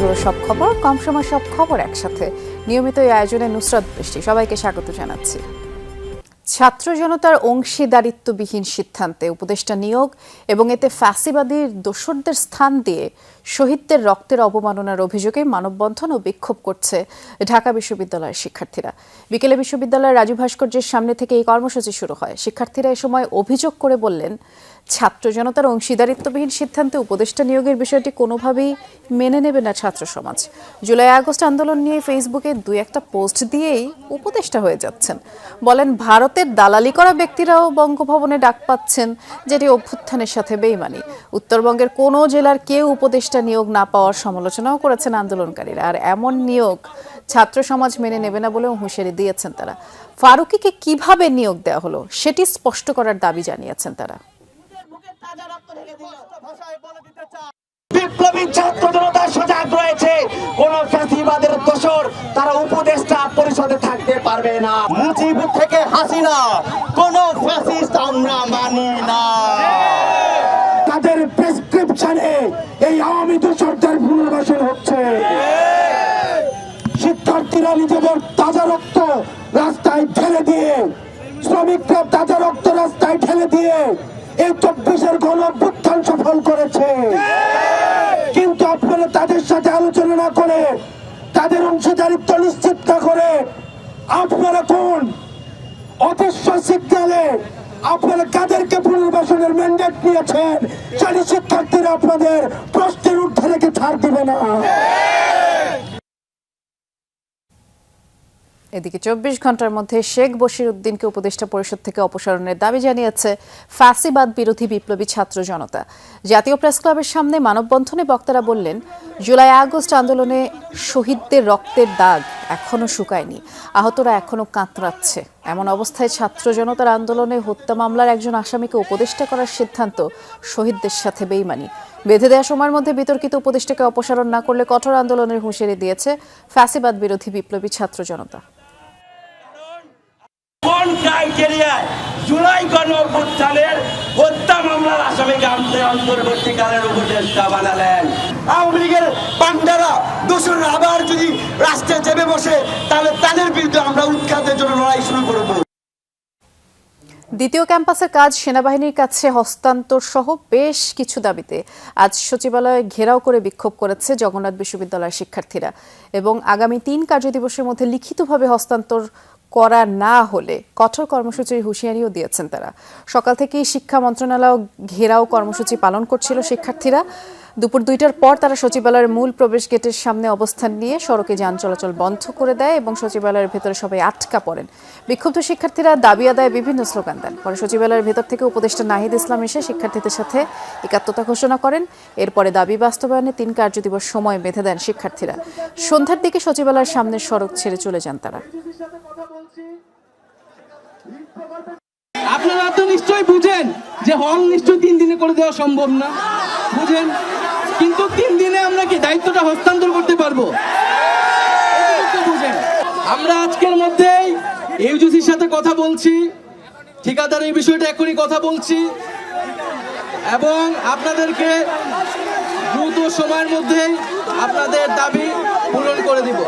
বড় সব খবর, কম সময় সব খবর একসাথে। নিয়মিত এই আয়োজনে নুসরাত বৃষ্টি, সবাইকে স্বাগত জানাচ্ছি। ছাত্র জনতার অংশীদারিত্ববিহীন সিদ্ধান্তে উপদেষ্টা নিয়োগ এবং এতে ফ্যাসিবাদী দোসরদের স্থান দিয়ে শহীদদের রক্তের অবমাননার অভিযোগে মানববন্ধন ও বিক্ষোভ করছে ঢাকা বিশ্ববিদ্যালয়ের শিক্ষার্থীরা। বিকেলে বিশ্ববিদ্যালয়ের রাজু ভাস্কর্যের সামনে থেকে এই কর্মসূচি শুরু হয়। শিক্ষার্থীরা এ সময় অভিযোগ করে বললেন, ছাত্র জনতার অংশীদারিত্ববিহীন সিদ্ধান্তে উপদেষ্টা নিয়োগের বিষয়টি কোনোভাবেই মেনে নেবে না ছাত্র সমাজ। জুলাই আগস্ট আন্দোলন নিয়ে ফেসবুকে দুই একটা পোস্ট দিয়েই উপদেষ্টা হয়ে যাচ্ছেন। বলেন, ভারতের দালালি করা ব্যক্তিরাও বঙ্গভবনে ডাক পাচ্ছেন, যেটি অভ্যুত্থানের সাথে বেইমানি। উত্তরবঙ্গের কোনো জেলার কেউ উপদেষ্টা নিয়োগ না পাওয়ার সমালোচনাও করেছেন আন্দোলনকারীরা। আর এমন নিয়োগ ছাত্র সমাজ মেনে নেবে না বলেও হুঁশিয়ারি দিয়েছেন তারা। ফারুকীকে কিভাবে নিয়োগ দেওয়া হলো সেটি স্পষ্ট করার দাবি জানিয়েছেন তারা। বিপ্লবী ছাত্র জনতা সজাগ রয়েছে, কোন ফ্যাসিবাদের দোসর তারা উপদেষ্টা পরিষদে থাকতে পারবে না। মুজিব থেকে হাসিনা, কোন ফ্যাসিস্ট আমরা মানি না। তাদের প্রেসক্রিপশনে এই আওয়ামী দোসরদের পুনর্বাসন হচ্ছে। শিক্ষার্থীরা নিজেদের তাজা রক্ত রাস্তায় ঢেলে দিয়ে, শ্রমিকরা তাজা রক্ত রাস্তায় ঢেলে দিয়ে এই 24-এর গণঅভ্যুত্থান সফল করেছে। কিন্তু আপনারা তাদের সাথে আলোচনা না করে, তাদের অংশীদারিত্ব নিশ্চিত না করে, আপনারা কোন অদৃশ্য সিগন্যালে আপনারা কাদেরকে পুনর্বাসনের ম্যান্ডেট নিয়েছেন, সেই শিক্ষার্থীরা আপনাদের প্রশ্নের ঊর্ধ্বে রেখে ছাড় দিবে না। এদিকে 24 ঘন্টার মধ্যে শেখ বশির উদ্দিনকে উপদেষ্টা পরিষদ থেকে অপসারণের দাবি জানিয়েছে ফ্যাসিবাদ বিরোধী বিপ্লবী ছাত্র জনতা। জাতীয় প্রেস ক্লাবের সামনে মানববন্ধনে বক্তারা বললেন, জুলাই আগস্ট আন্দোলনে শহীদদের রক্তের দাগ এখনো শুকায়নি, আহতরা এখনো কাতরাচ্ছে। এমন অবস্থায় ছাত্র জনতার আন্দোলনে হত্যা মামলার একজন আসামিকে উপদেষ্টা করার সিদ্ধান্ত শহীদদের সাথে বেইমানি। বেঁধে দেওয়া সময়ের মধ্যে বিতর্কিত উপদেষ্টাকে অপসারণ না করলে কঠোর আন্দোলনের হুঁশিয়ারি দিয়েছে ফ্যাসিবাদ বিরোধী বিপ্লবী ছাত্র জনতা। কোন ক্রাইটেরিয়ায় জুলাই গণঅভ্যুত্থানের হত্যা মামলার আসামিকে অন্তর্বর্তীকালের উপদেষ্টা বানালেন? আওয়ামী লীগের পান্ডারা দোসররা আবার যদি রাষ্ট্রে চেপে বসে, তাহলে তাদের বিরুদ্ধে আমরা উৎখাতের জন্য লড়াই শুরু করব। দ্বিতীয় ক্যাম্পাসের কাজ সেনাবাহিনীর কাছে হস্তান্তর সহ বেশ কিছু দাবিতে আজ সচিবালয়ে ঘেরাও করে বিক্ষোভ করেছে জগন্নাথ বিশ্ববিদ্যালয়ের শিক্ষার্থীরা এবং আগামী 3 কার্যদিবসের মধ্যে লিখিতভাবে হস্তান্তর করা না হলে কঠোর কর্মসূচির হুঁশিয়ারিও দিয়েছেন তারা। সকাল থেকেই শিক্ষা মন্ত্রণালয় ঘেরাও কর্মসূচি পালন করছিল শিক্ষার্থীরা। দুপুর 2টার পর তারা সচিবালয়ের মূল প্রবেশ গেটের সামনে অবস্থান নিয়ে সড়কে যান চলাচল বন্ধ করে দেয় এবং সচিবালয়ের ভেতরে সবাই আটকা পড়েন। বিক্ষুব্ধ শিক্ষার্থীরা দাবি আদায়ে বিভিন্ন স্লোগান দেন। পরে সচিবালয়ের ভেতর থেকে উপদেষ্টা নাহিদ ইসলাম এসে শিক্ষার্থীদের সাথে একাত্মতা ঘোষণা করেন। এরপরে দাবি বাস্তবায়নে 3 কার্যদিবস সময় বেঁধে দেন শিক্ষার্থীরা। সন্ধ্যার দিকে সচিবালয়ের সামনের সড়ক ছেড়ে চলে যান তারা। আপনারা তো নিশ্চয়ই বুঝেন যে হল নিশ্চয়ই 3 দিনে করে দেওয়া সম্ভব না, বুঝেন, কিন্তু 3 দিনে আমরা কি দায়িত্বটা হস্তান্তর করতে পারবো? বুঝেন, আমরা আজকের মধ্যেই ইউজিসির সাথে কথা বলছি, ঠিকাদার এই বিষয়টা এখনই কথা বলছি এবং আপনাদেরকে দ্রুত সময়ের মধ্যে আপনাদের দাবি পূরণ করে দিব।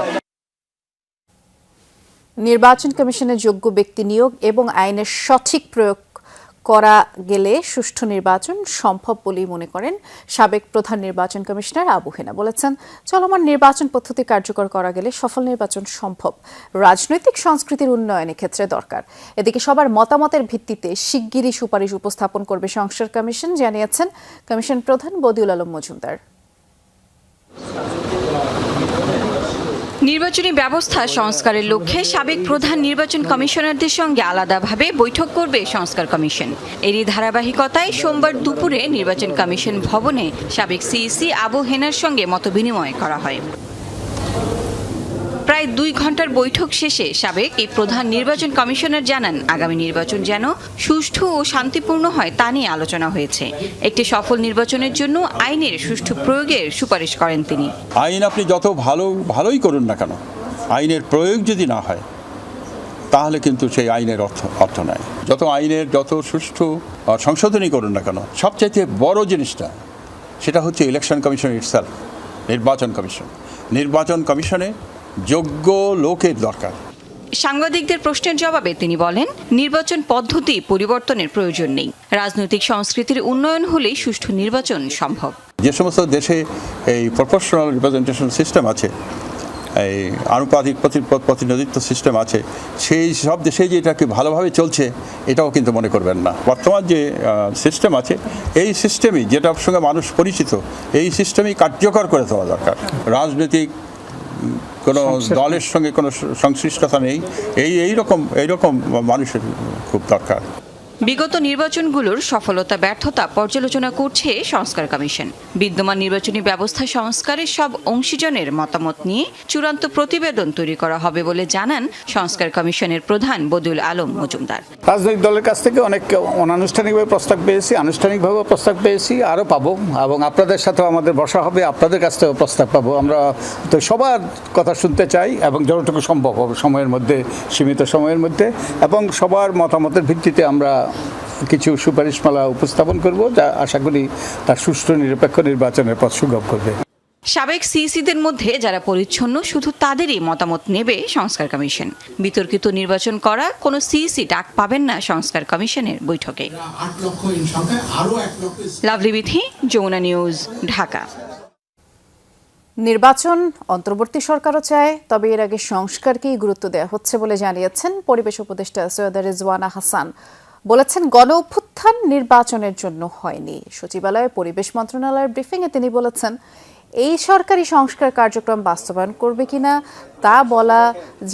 নির্বাচন কমিশনের যোগ্য ব্যক্তি নিয়োগ এবং আইনের সঠিক প্রয়োগ করা গেলে সুষ্ঠু নির্বাচন সম্ভব বলেই মনে করেন সাবেক প্রধান নির্বাচন কমিশনার আবু হেনা। বলেছেন, চলমান নির্বাচন পদ্ধতি কার্যকর করা গেলে সফল নির্বাচন সম্ভব। রাজনৈতিক সংস্কৃতির উন্নয়নের ক্ষেত্রে দরকার। এদিকে সবার মতামতের ভিত্তিতে শিগগিরই সুপারিশ উপস্থাপন করবে সংস্কার কমিশন, জানিয়েছেন কমিশন প্রধান বদিউল আলম মজুমদার। নির্বাচনী ব্যবস্থা সংস্কারের লক্ষ্যে সাবেক প্রধান নির্বাচন কমিশনারদের সঙ্গে আলাদাভাবে বৈঠক করবে সংস্কার কমিশন। এরই ধারাবাহিকতায় সোমবার দুপুরে নির্বাচন কমিশন ভবনে সাবেক সিইসি আবু হেনার সঙ্গে মতবিনিময় করা হয়। প্রায় 2 ঘন্টার বৈঠক শেষে সাবেক এই প্রধান নির্বাচন কমিশনার জানান, আগামী নির্বাচন যেন সুষ্ঠু ও শান্তিপূর্ণ হয় তা নিয়ে আলোচনা হয়েছে। একটি সফল নির্বাচনের জন্য আইনের সুষ্ঠু প্রয়োগের সুপারিশ করেন তিনি। আইন আপনি যত ভালোই করুন না কেন, আইনের প্রয়োগ যদি না হয় তাহলে কিন্তু সেই আইনের অর্থ নাই। যত সুষ্ঠু সংশোধনী করুন না কেন, সবচাইতে বড় জিনিসটা সেটা হচ্ছে ইলেকশন কমিশন ইটসেলফ, নির্বাচন কমিশন। নির্বাচন কমিশনে যোগ্য লোকের দরকার। সাংবাদিকদের প্রশ্নের জবাবে তিনি বলেন, নির্বাচন পদ্ধতি পরিবর্তনের প্রয়োজন নেই। রাজনৈতিক সংস্কৃতির উন্নয়ন হলেই সুষ্ঠু নির্বাচন সম্ভব। যে সমস্ত দেশে এই প্রপোর্শনাল রিপ্রেজেন্টেশন সিস্টেম আছে, এই আনুপাতিক প্রতিনিধিত্ব সিস্টেম আছে, সেই সব দেশে যে এটাকে ভালোভাবে চলছে এটাও কিন্তু মনে করবেন না। বর্তমান যে সিস্টেম আছে এই সিস্টেমই, যেটার সঙ্গে মানুষ পরিচিত, এই সিস্টেমই কার্যকর করে দেওয়া দরকার। রাজনৈতিক কোনো দলের সঙ্গে কোনো সংশ্লিষ্টতা নেই, এইরকম মানুষের খুব দরকার। বিগত নির্বাচনগুলোর সফলতা ব্যর্থতা পর্যালোচনা করছে সংস্কার কমিশন। বিদ্যমান নির্বাচনী ব্যবস্থা সংস্কারের সব অংশীজনের মতামত নিয়ে চূড়ান্ত প্রতিবেদন তৈরি করা হবে বলে জানান সংস্কার কমিশনের প্রধান বদিউল আলম মজুমদার। রাজনৈতিক দলের কাছ থেকে অনেক অনানুষ্ঠানিকভাবে প্রস্তাব পেয়েছি, আনুষ্ঠানিকভাবেও প্রস্তাব পেয়েছি, আরও পাবো, এবং আপনাদের সাথেও আমাদের বসা হবে, আপনাদের কাছ থেকেও প্রস্তাব পাবো। আমরা তো সবার কথা শুনতে চাই এবং যতটুকু সম্ভব হবে সময়ের মধ্যে, সীমিত সময়ের মধ্যে, এবং সবার মতামতের ভিত্তিতে আমরা কিছু সুপারিশমালা উপস্থাপন করব, যা আশা করি তার সুষ্ঠু নিরপেক্ষ নির্বাচনের পথ সুগম করবে। সাবেক সিইসিদের মধ্যে যারা পরিচ্ছন্ন শুধু তাদেরই মতামত নেবে সংস্কার কমিশন। বিতর্কিত নির্বাচন করা কোনো সিইসি ডাক পাবেন না সংস্কার কমিশনের বৈঠকে। লাভলি বিথি, যমুনা নিউজ, ঢাকা। নির্বাচন অন্তর্বর্তী সরকারও চায়, তবে এর আগে সংস্কারকেই গুরুত্ব দেওয়া হচ্ছে বলে জানিয়েছেন পরিবেশ উপদেষ্টা সৈয়দা রিজওয়ানা হাসান। বলেছেন, গণ অভ্যুত্থান নির্বাচনের জন্য হয়নি। সচিবালয়ে পরিবেশ মন্ত্রণালয়ের ব্রিফিংয়ে তিনি বলেছেন, এই সরকারি সংস্কার কার্যক্রম বাস্তবায়ন করবে কিনা তা বলা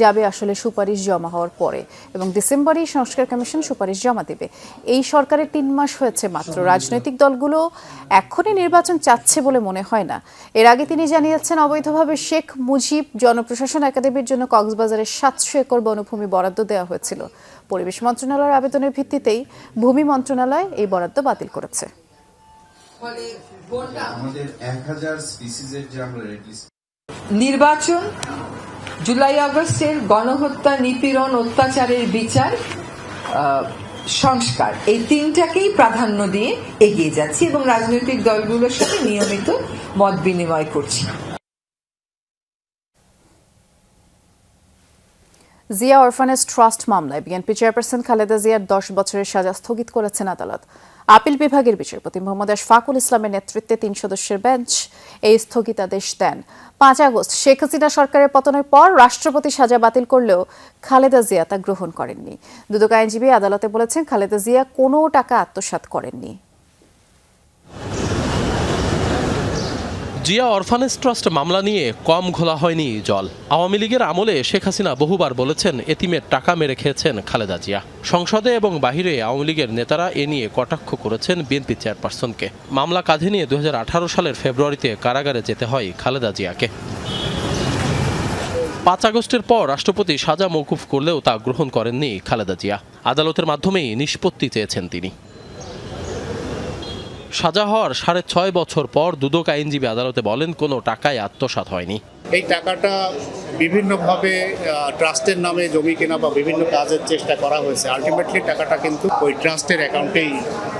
যাবে আসলে সুপারিশ জমা হওয়ার পরে, এবং ডিসেম্বরেই সংস্কার কমিশন সুপারিশ জমা দেবে। এই সরকারের 3 মাস হয়েছে মাত্র। রাজনৈতিক দলগুলো এখনই নির্বাচন চাচ্ছে বলে মনে হয় না। এর আগে তিনি জানিয়েছেন, অবৈধভাবে শেখ মুজিব জনপ্রশাসন একাডেমির জন্য কক্সবাজারের 700 একর বনভূমি বরাদ্দ দেওয়া হয়েছিল। পরিবেশ মন্ত্রণালয়ের আবেদনের ভিত্তিতেই ভূমি মন্ত্রণালয় এই বরাদ্দ বাতিল করেছে। নির্বাচন, জুলাই আগস্টের গণহত্যা, নিপীড়ন, অত্যাচারের বিচার, সংস্কার, এই 3টাকেই প্রাধান্য দিয়ে এগিয়ে যাচ্ছি এবং রাজনৈতিক দলগুলোর সাথে নিয়মিত মত বিনিময় করছি। জিয়া অরফানেজ ট্রাস্ট মামলায় বিএনপি চেয়ারপারসন খালেদা জিয়ার 10 বছরের সাজা স্থগিত করেছেন আদালত। আপিল বিভাগের বিচারপতি মোহাম্মদ আশফাকুল ইসলামের নেতৃত্বে 3 সদস্যের বেঞ্চ এই স্থগিতাদেশ দেন। 5 আগস্ট শেখ হাসিনা সরকারের পতনের পর রাষ্ট্রপতি সাজা বাতিল করলেও খালেদা জিয়া তা গ্রহণ করেননি। দুদক আইনজীবী আদালতে বলেছেন, খালেদা জিয়া কোনো টাকা আত্মসাৎ করেননি। জিয়া অরফানেজ ট্রাস্ট মামলা নিয়ে কম ঘোলা হয়নি জল। আওয়ামী লীগের আমলে শেখ হাসিনা বহুবার বলেছেন এতিমের টাকা মেরে খেয়েছেন খালেদা জিয়া। সংসদে এবং বাহিরে আওয়ামী লীগের নেতারা এ নিয়ে কটাক্ষ করেছেন বিএনপি চেয়ারপারসনকে। মামলা কাঁধে নিয়ে 2018 সালের ফেব্রুয়ারিতে কারাগারে যেতে হয় খালেদা জিয়াকে। 5 আগস্টের পর রাষ্ট্রপতি সাজা মওকুফ করলেও তা গ্রহণ করেননি খালেদা জিয়া। আদালতের মাধ্যমেই নিষ্পত্তি চেয়েছেন তিনি। সাজা হওয়ার 6.5 বছর পর দুদক আইনজীবী আদালতে বলেন, কোনো টাকায় আত্মসাৎ হয়নি। এই টাকাটা বিভিন্নভাবে ট্রাস্টের নামে জমি কেনা বা বিভিন্ন কাজের চেষ্টা করা হয়েছে। আলটিমেটলি টাকাটা কিন্তু ওই ট্রাস্টের অ্যাকাউন্টেই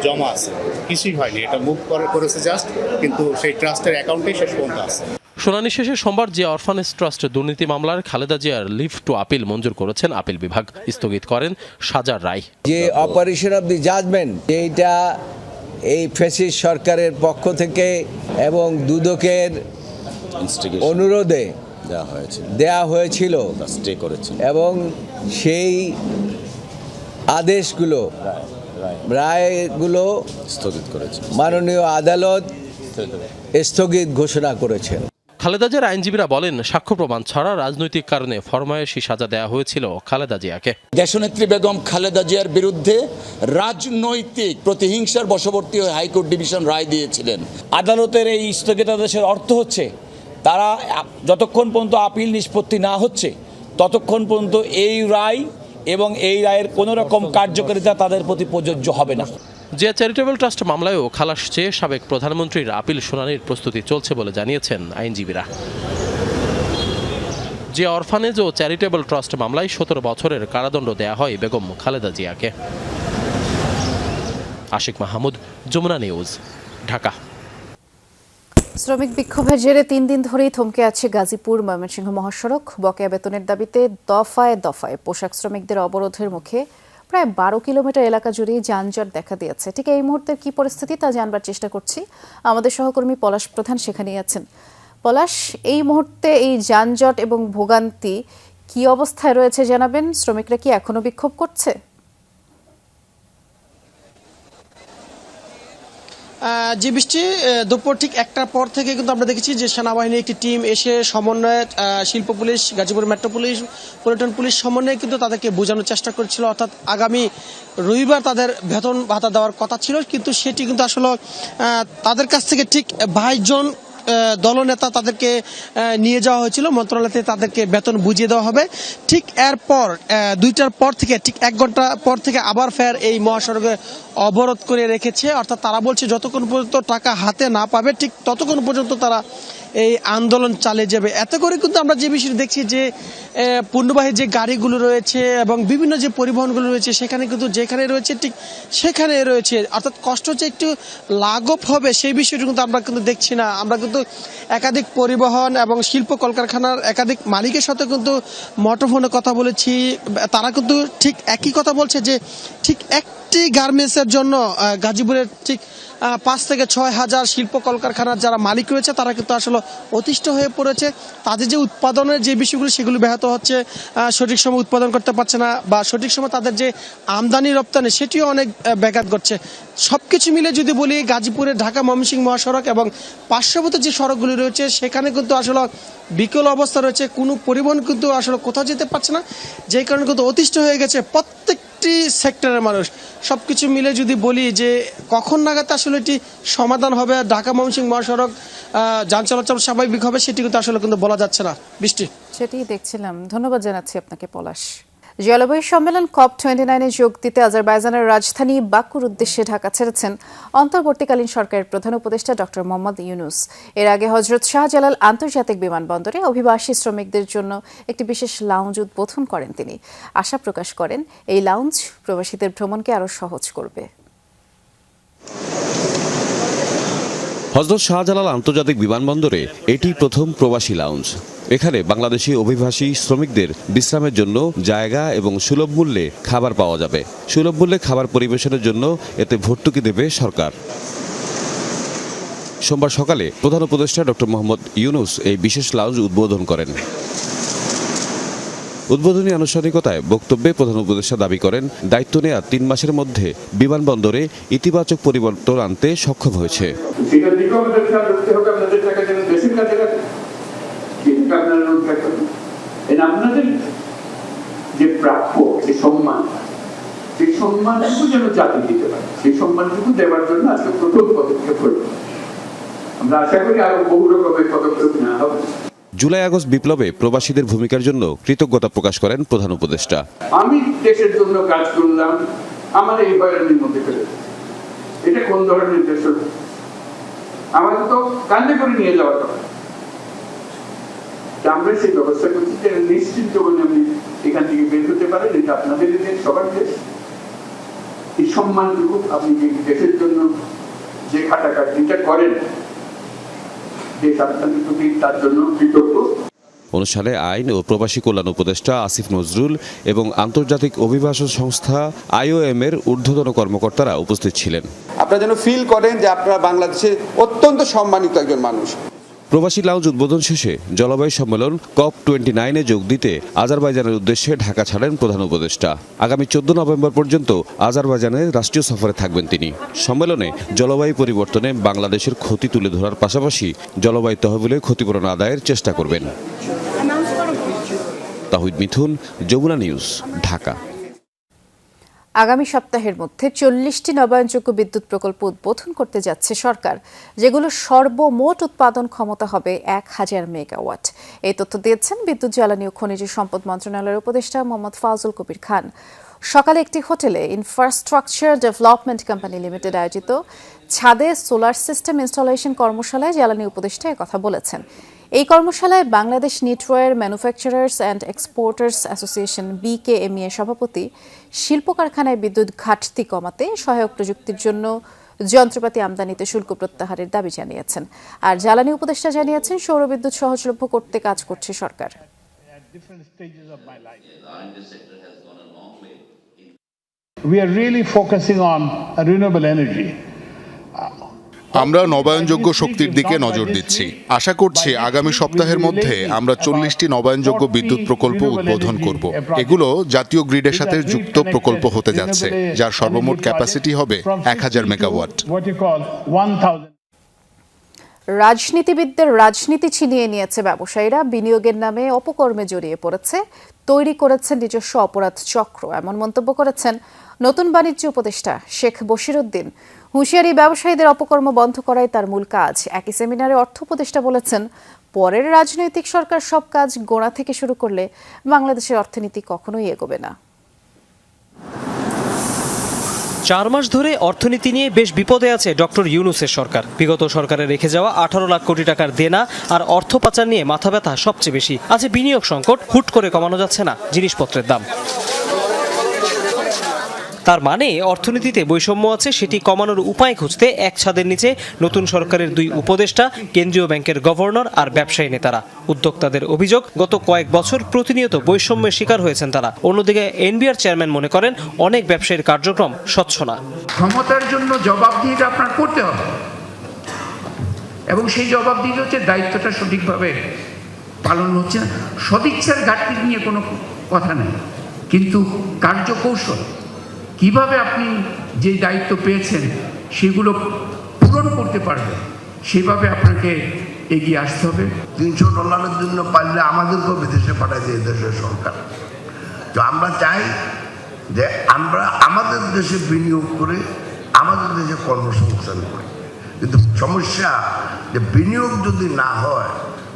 জমা আছে, কিছুই হয়নি। এটা মুভ করেছে জাস্ট, কিন্তু সেই ট্রাস্টের অ্যাকাউন্টেই শেষ পর্যন্ত আছে। শুনানি শেষে সোমবার জিয়া অরফানেজ ট্রাস্ট দুর্নীতি মামলার খালেদা জিয়ার লিভ টু আপিল মঞ্জুর করেছেন আপিল বিভাগ। স্থগিত করেন সাজার রায়। যে অপারেশন অফ দি জাজমেন্ট, এইটা এই ফ্যাসিস্ট সরকারের পক্ষ থেকে এবং দুদকের অনুরোধে দেয়া হয়েছিল এবং সেই আদেশগুলো, রায়গুলো স্থগিত করেছে মাননীয় আদালত, স্থগিত ঘোষণা করেছেন। খালেদা জিয়ার আইনজীবীরা বলেন, সাক্ষ্য প্রমাণ ছাড়া রাজনৈতিক কারণে ফরমায়েশি সাজা দেওয়া হয়েছিল খালেদা জিয়াকে। দেশনেত্রী বেগম খালেদা জিয়ার বিরুদ্ধে রাজনৈতিক প্রতিহিংসার বশবর্তী হয়ে হাইকোর্ট ডিভিশন রায় দিয়েছিলেন। আদালতের এই স্থগিতাদেশের অর্থ হচ্ছে, তারা যতক্ষণ পর্যন্ত আপিল নিষ্পত্তি না হচ্ছে ততক্ষণ পর্যন্ত এই রায় এবং এই রায়ের কোনো রকম কার্যকারিতা তাদের প্রতি প্রযোজ্য হবে না। জিয়া চ্যারিটেবল ট্রাস্ট মামলায়ও খালাস চেয়ে সাবেক প্রধানমন্ত্রীর আপিল শুনানির প্রস্তুতি চলছে বলে জানিয়েছেন আইনজীবীরা। জিয়া অরফানেজ ও চ্যারিটেবল ট্রাস্ট মামলায় 17 বছরের কারাদণ্ড দেয়া হয় বেগম খালেদা জিয়াকে। আশিক মাহমুদ, যমুনা নিউজ, ঢাকা। শ্রমিক বিক্ষোভের জেরে 3 দিন ধরেই থমকে আছে গাজীপুর ময়মনসিংহ মহাসড়ক। বকেয়া বেতনের দাবিতে দফায় দফায় পোশাক শ্রমিকদের অবরোধের মুখে প্রায় 12 কিলোমিটার এলাকা জুড়ে যানজট দেখা দিয়েছে। ঠিক এই মুহূর্তে কি পরিস্থিতি তা জানবার চেষ্টা করছি। আমাদের সহকর্মী পলাশ প্রধান সেখানেই আছেন। পলাশ, এই মুহূর্তে এই যানজট এবং ভোগান্তি কি অবস্থায় রয়েছে জানাবেন। শ্রমিকরা কি এখনো বিক্ষোভ করছে? যে বৃষ্টি দুপুর ঠিক 1টার পর থেকে কিন্তু আমরা দেখেছি যে সেনাবাহিনীর একটি টিম এসে সমন্বয়ে শিল্প police, Gazipur metro police, Paltan police সমন্বয়ে কিন্তু তাদেরকে বোঝানোর চেষ্টা করছিল, অর্থাৎ আগামী রবিবার তাদের বেতন ভাতা দেওয়ার কথা ছিল, কিন্তু সেটি কিন্তু আসলে তাদের কাছ থেকে ঠিক 22 জন দলনেতা তাদেরকে নিয়ে যাওয়া হয়েছিল মন্ত্রণালয়তে, তাদেরকে বেতন বুঝিয়ে দেওয়া হবে। ঠিক এরপর 2টার পর থেকে ঠিক 1 ঘন্টা পর থেকে আবার ফের এই মহাসড়কে অবরোধ করে রেখেছে। অর্থাৎ তারা বলছে যতক্ষণ পর্যন্ত টাকা হাতে না পাবে ঠিক ততক্ষণ পর্যন্ত তারা এই আন্দোলন চালিয়ে যাবে। এতে করে কিন্তু আমরা যে বিষয়টি দেখছি যে পণ্যবাহী যে গাড়িগুলো রয়েছে এবং বিভিন্ন যে পরিবহনগুলো রয়েছে সেখানে কিন্তু যেখানে রয়েছে ঠিক সেখানে রয়েছে, অর্থাৎ কষ্ট হচ্ছে একটু লাঘব হবে সেই বিষয়টি কিন্তু আমরা কিন্তু দেখছি না। আমরা কিন্তু একাধিক পরিবহন এবং শিল্প কলকারখানার একাধিক মালিকের সাথে কিন্তু মুঠোফোনে কথা বলেছি, তারা কিন্তু ঠিক একই কথা বলছে যে ঠিক একটি গার্মেন্টসের জন্য গাজীপুরের ঠিক 5 থেকে 6 হাজার শিল্প কলকারখানার যারা মালিক রয়েছে তারা কিন্তু আসলে অতিষ্ঠ হয়ে পড়েছে। তাদের যে উৎপাদনের যে বিষয়গুলো সেগুলো ব্যাহত হচ্ছে, সঠিক সময় উৎপাদন করতে পারছে না বা সঠিক সময় তাদের যে আমদানি রপ্তানি সেটিও অনেক ব্যাঘাত ঘটছে। সবকিছু মিলে যদি বলি গাজীপুরের ঢাকা ময়মনসিংহ মহাসড়ক এবং পার্শ্ববর্তী যে সড়কগুলি রয়েছে সেখানে কিন্তু আসলে বিকল অবস্থা রয়েছে, কোনো পরিবহন কিন্তু আসলে কোথাও যেতে পারছে না, যে কারণে কিন্তু অতিষ্ঠ হয়ে গেছে প্রত্যেকটি সেক্টরের মানুষ। সবকিছু মিলে যদি বলি যে কখন নাগাদ আসলে এটি সমাধান হবে, ঢাকা ময়মনসিংহ মহাসড়ক যান চলাচল স্বাভাবিক হবে সেটি কিন্তু আসলে কিন্তু বলা যাচ্ছে না। বৃষ্টি, সেটি দেখছিলাম। ধন্যবাদ জানাচ্ছি আপনাকে পলাশ। জলবায়ু সম্মেলন COP29-এ যোগ দিতে আজারবাইজানের রাজধানী বাকুর উদ্দেশ্যে ঢাকা ছেড়েছেন অন্তর্বর্তীকালীন সরকারের প্রধান উপদেষ্টা ডক্টর মোহাম্মদ ইউনূস। এর আগে হযরত শাহজালাল আন্তর্জাতিক বিমানবন্দরে অভিবাসী শ্রমিকদের জন্য একটি বিশেষ লাউঞ্জ উদ্বোধন করেন তিনি। আশা প্রকাশ করেন এই লাউঞ্জ প্রবাসীদের ভ্রমণকে আরও সহজ করবে। হযরত শাহজালাল আন্তর্জাতিক বিমানবন্দরে এটি প্রথম প্রবাসী লাউঞ্জ। এখানে বাংলাদেশি অভিবাসী শ্রমিকদের বিশ্রামের জন্য জায়গা এবং সুলভ মূল্যে খাবার পাওয়া যাবে। সুলভ মূল্যে খাবার পরিবেশনের জন্য এতে ভর্তুকি দেবে সরকার। সোমবার সকালে প্রধান উপদেষ্টা ডক্টর মোহাম্মদ ইউনূস এই বিশেষ লাউঞ্জ উদ্বোধন করেন। উদ্বোধনী আনুষ্ঠানিকতায় বক্তব্যে প্রধান উপদেষ্টা দাবি করেন দায়িত্ব নেওয়া 3 মাসের মধ্যে বিমানবন্দরে ইতিবাচক পরিবর্তন আনতে সক্ষম হয়েছে। আপনাদের যে প্রাপ্য যে সম্মানটুকু যেন জাতি দিতে পারে, সেই সম্মানটুকু দেওয়ার জন্য আজকে প্রথম পদক্ষেপ হল। আমরা আশা করি আরো বহু রকমের পদক্ষেপ নেওয়া হবে। জুলাই আগস্ট বিপ্লবে প্রবাসীদের ভূমিকার জন্য কৃতজ্ঞতা প্রকাশ করেন প্রধান উপদেষ্টা। আমি দেশের জন্য কাজ করলাম, আমার এই হয়রানির মধ্যে ফেলে, এটা কোন ধরনের দেশ? আমাকে তো কান্দে করে নিয়ে যাওয়ার কথা। আমরা সেই ব্যবস্থা করছি যে নিশ্চিন্ত করে আপনি এখান থেকে বের হতে পারেন, এটা আপনাদের দেশ, সবার দেশ। এই সম্মানটুকু আপনি দেশের জন্য যে খাটাখাটিটা করেন দেশ আপনাদের প্রতি তার জন্য কৃতজ্ঞ। অনুষ্ঠানে আইন ও প্রবাসী কল্যাণ উপদেষ্টা আসিফ নজরুল এবং আন্তর্জাতিক অভিবাসন সংস্থা IOM এর ঊর্ধ্বতন কর্মকর্তারা উপস্থিত ছিলেন। আপনারা যেন ফিল করেন যে আপনারা বাংলাদেশে অত্যন্ত সম্মানিত একজন মানুষ। প্রবাসী লাউঞ্জ উদ্বোধন শেষে জলবায়ু সম্মেলন COP29-এ যোগ দিতে আজারবাইজানের উদ্দেশ্যে ঢাকা ছাড়েন প্রধান উপদেষ্টা। আগামী 14 নভেম্বর পর্যন্ত আজারবাইজানের রাষ্ট্রীয় সফরে থাকবেন তিনি। সম্মেলনে জলবায়ু পরিবর্তনে বাংলাদেশের ক্ষতি তুলে ধরার পাশাপাশি জলবায়ু তহবিলে ক্ষতিপূরণ আদায়ের চেষ্টা করবেন। তাহিদ মিথুন, যমুনা নিউজ, ঢাকা। আগামী সপ্তাহের মধ্যে 40টি নবায়নযোগ্য বিদ্যুৎ প্রকল্প উদ্বোধন করতে যাচ্ছে সরকার, যেগুলো সর্বমোট উৎপাদন ক্ষমতা হবে 1000 মেগাওয়াট। এই তথ্য দিয়েছেন বিদ্যুৎ, জ্বালানি ও খনিজ সম্পদ মন্ত্রণালয়ের উপদেষ্টা মোহাম্মদ ফাজল কবির খান। সকালে একটি হোটেলে ইনফ্রাস্ট্রাকচার ডেভেলপমেন্ট কোম্পানি লিমিটেড আয়োজিত ছাদে সোলার সিস্টেম ইনস্টলেশন কর্মশালায় জ্বালানি উপদেষ্টা কথা বলেছেন। এই কর্মশালায় Bangladesh knitwear manufacturers and exporters association BKME এর সভাপতি শিল্প কারখানায় বিদ্যুৎ ঘাটতি কমাতে সহায়ক প্রযুক্তির জন্য যন্ত্রপাতি আমদানিতে শুল্ক প্রত্যাহারের দাবি জানিয়েছেন। আর জ্বালানি উপদেষ্টা জানিয়েছেন সৌরবিদ্যুৎ সহজলভ্য করতে কাজ করছে সরকার। We are really focusing on renewable energy. আমরা নবায়নযোগ্য শক্তির দিকে নজর দিচ্ছি। আশা করছি আগামী সপ্তাহের মধ্যে আমরা 40টি নবায়নযোগ্য বিদ্যুৎ প্রকল্প উদ্বোধন করব। এগুলো জাতীয় গ্রিডের সাথে যুক্ত প্রকল্প হতে যাচ্ছে, যার সর্বমোট ক্যাপাসিটি হবে 1000 মেগাওয়াট। রাজনীতিবিদদের রাজনীতি ছিনিয়ে নিয়েছে ব্যবসায়ীরা, বিনিয়োগের নামে অপকর্মে জড়িয়ে পড়েছে, তৈরি করেছেন নিজস্ব অপরাধ চক্র, এমন মন্তব্য করেছেন নতুন বাণিজ্য উপদেষ্টা শেখ বশিরউদ্দিন। হুঁশিয়ারি, ব্যবসায়ীদের অপকর্ম বন্ধ করাই তার মূল কাজ। একই সেমিনারে অর্থ উপদেষ্টা বলেছেন, পরের রাজনৈতিক সরকার সব কাজ গোড়া থেকে শুরু করলে বাংলাদেশের অর্থনীতি কখনোই এগোবে না। 4 মাস ধরে অর্থনীতি নিয়ে বেশ বিপদে আছে ডক্টর ইউনূসের সরকার। বিগত সরকারে রেখে যাওয়া 18 লাখ কোটি টাকার দেনা আর অর্থ পাচার নিয়ে মাথা ব্যথা সবচেয়ে বেশি। আছে বিনিয়োগ সংকট, হুট করে কমানো যাচ্ছে না জিনিসপত্রের দাম। তার মানে অর্থনীতিতে বৈষম্য আছে, সেটি কমানোর উপায় খুঁজতে এক ছাদের নিচে নতুন সরকারের 2 উপদেষ্টা, কেন্দ্রীয় ব্যাংকের গভর্নর আর ব্যবসায়ী নেতারা। উদ্যোক্তাদের অভিযোগ, গত কয়েক বছর প্রতিনিয়ত বৈষম্যের শিকার হয়েছেন তারা। অন্যদিকে এনবিআর চেয়ারম্যান মনে করেন অনেক ব্যবসায়ীর কার্যক্রম স্বচ্ছ না। ক্ষমতার জন্য জবাবদিহিটা আপনার করতে হবে, এবং সেই জবাবদিহি হচ্ছে দায়িত্বটা সঠিকভাবে পালন হচ্ছে না। সদিচ্ছার ঘাটতি নিয়ে কোনো কথা নেই, কিন্তু কার্যকৌশল কিভাবে আপনি যে দায়িত্ব পেয়েছেন সেগুলো পূরণ করতে পারবেন, সেভাবে আপনাকে এগিয়ে আসতে হবে। $300 জন্য পারলে আমাদেরকেও বিদেশে পাঠায় দিয়ে দেশের সরকার। তো আমরা চাই যে আমরা আমাদের দেশে বিনিয়োগ করে আমাদের দেশে কর্মসংস্থান করি, কিন্তু সমস্যা যে বিনিয়োগ যদি না হয়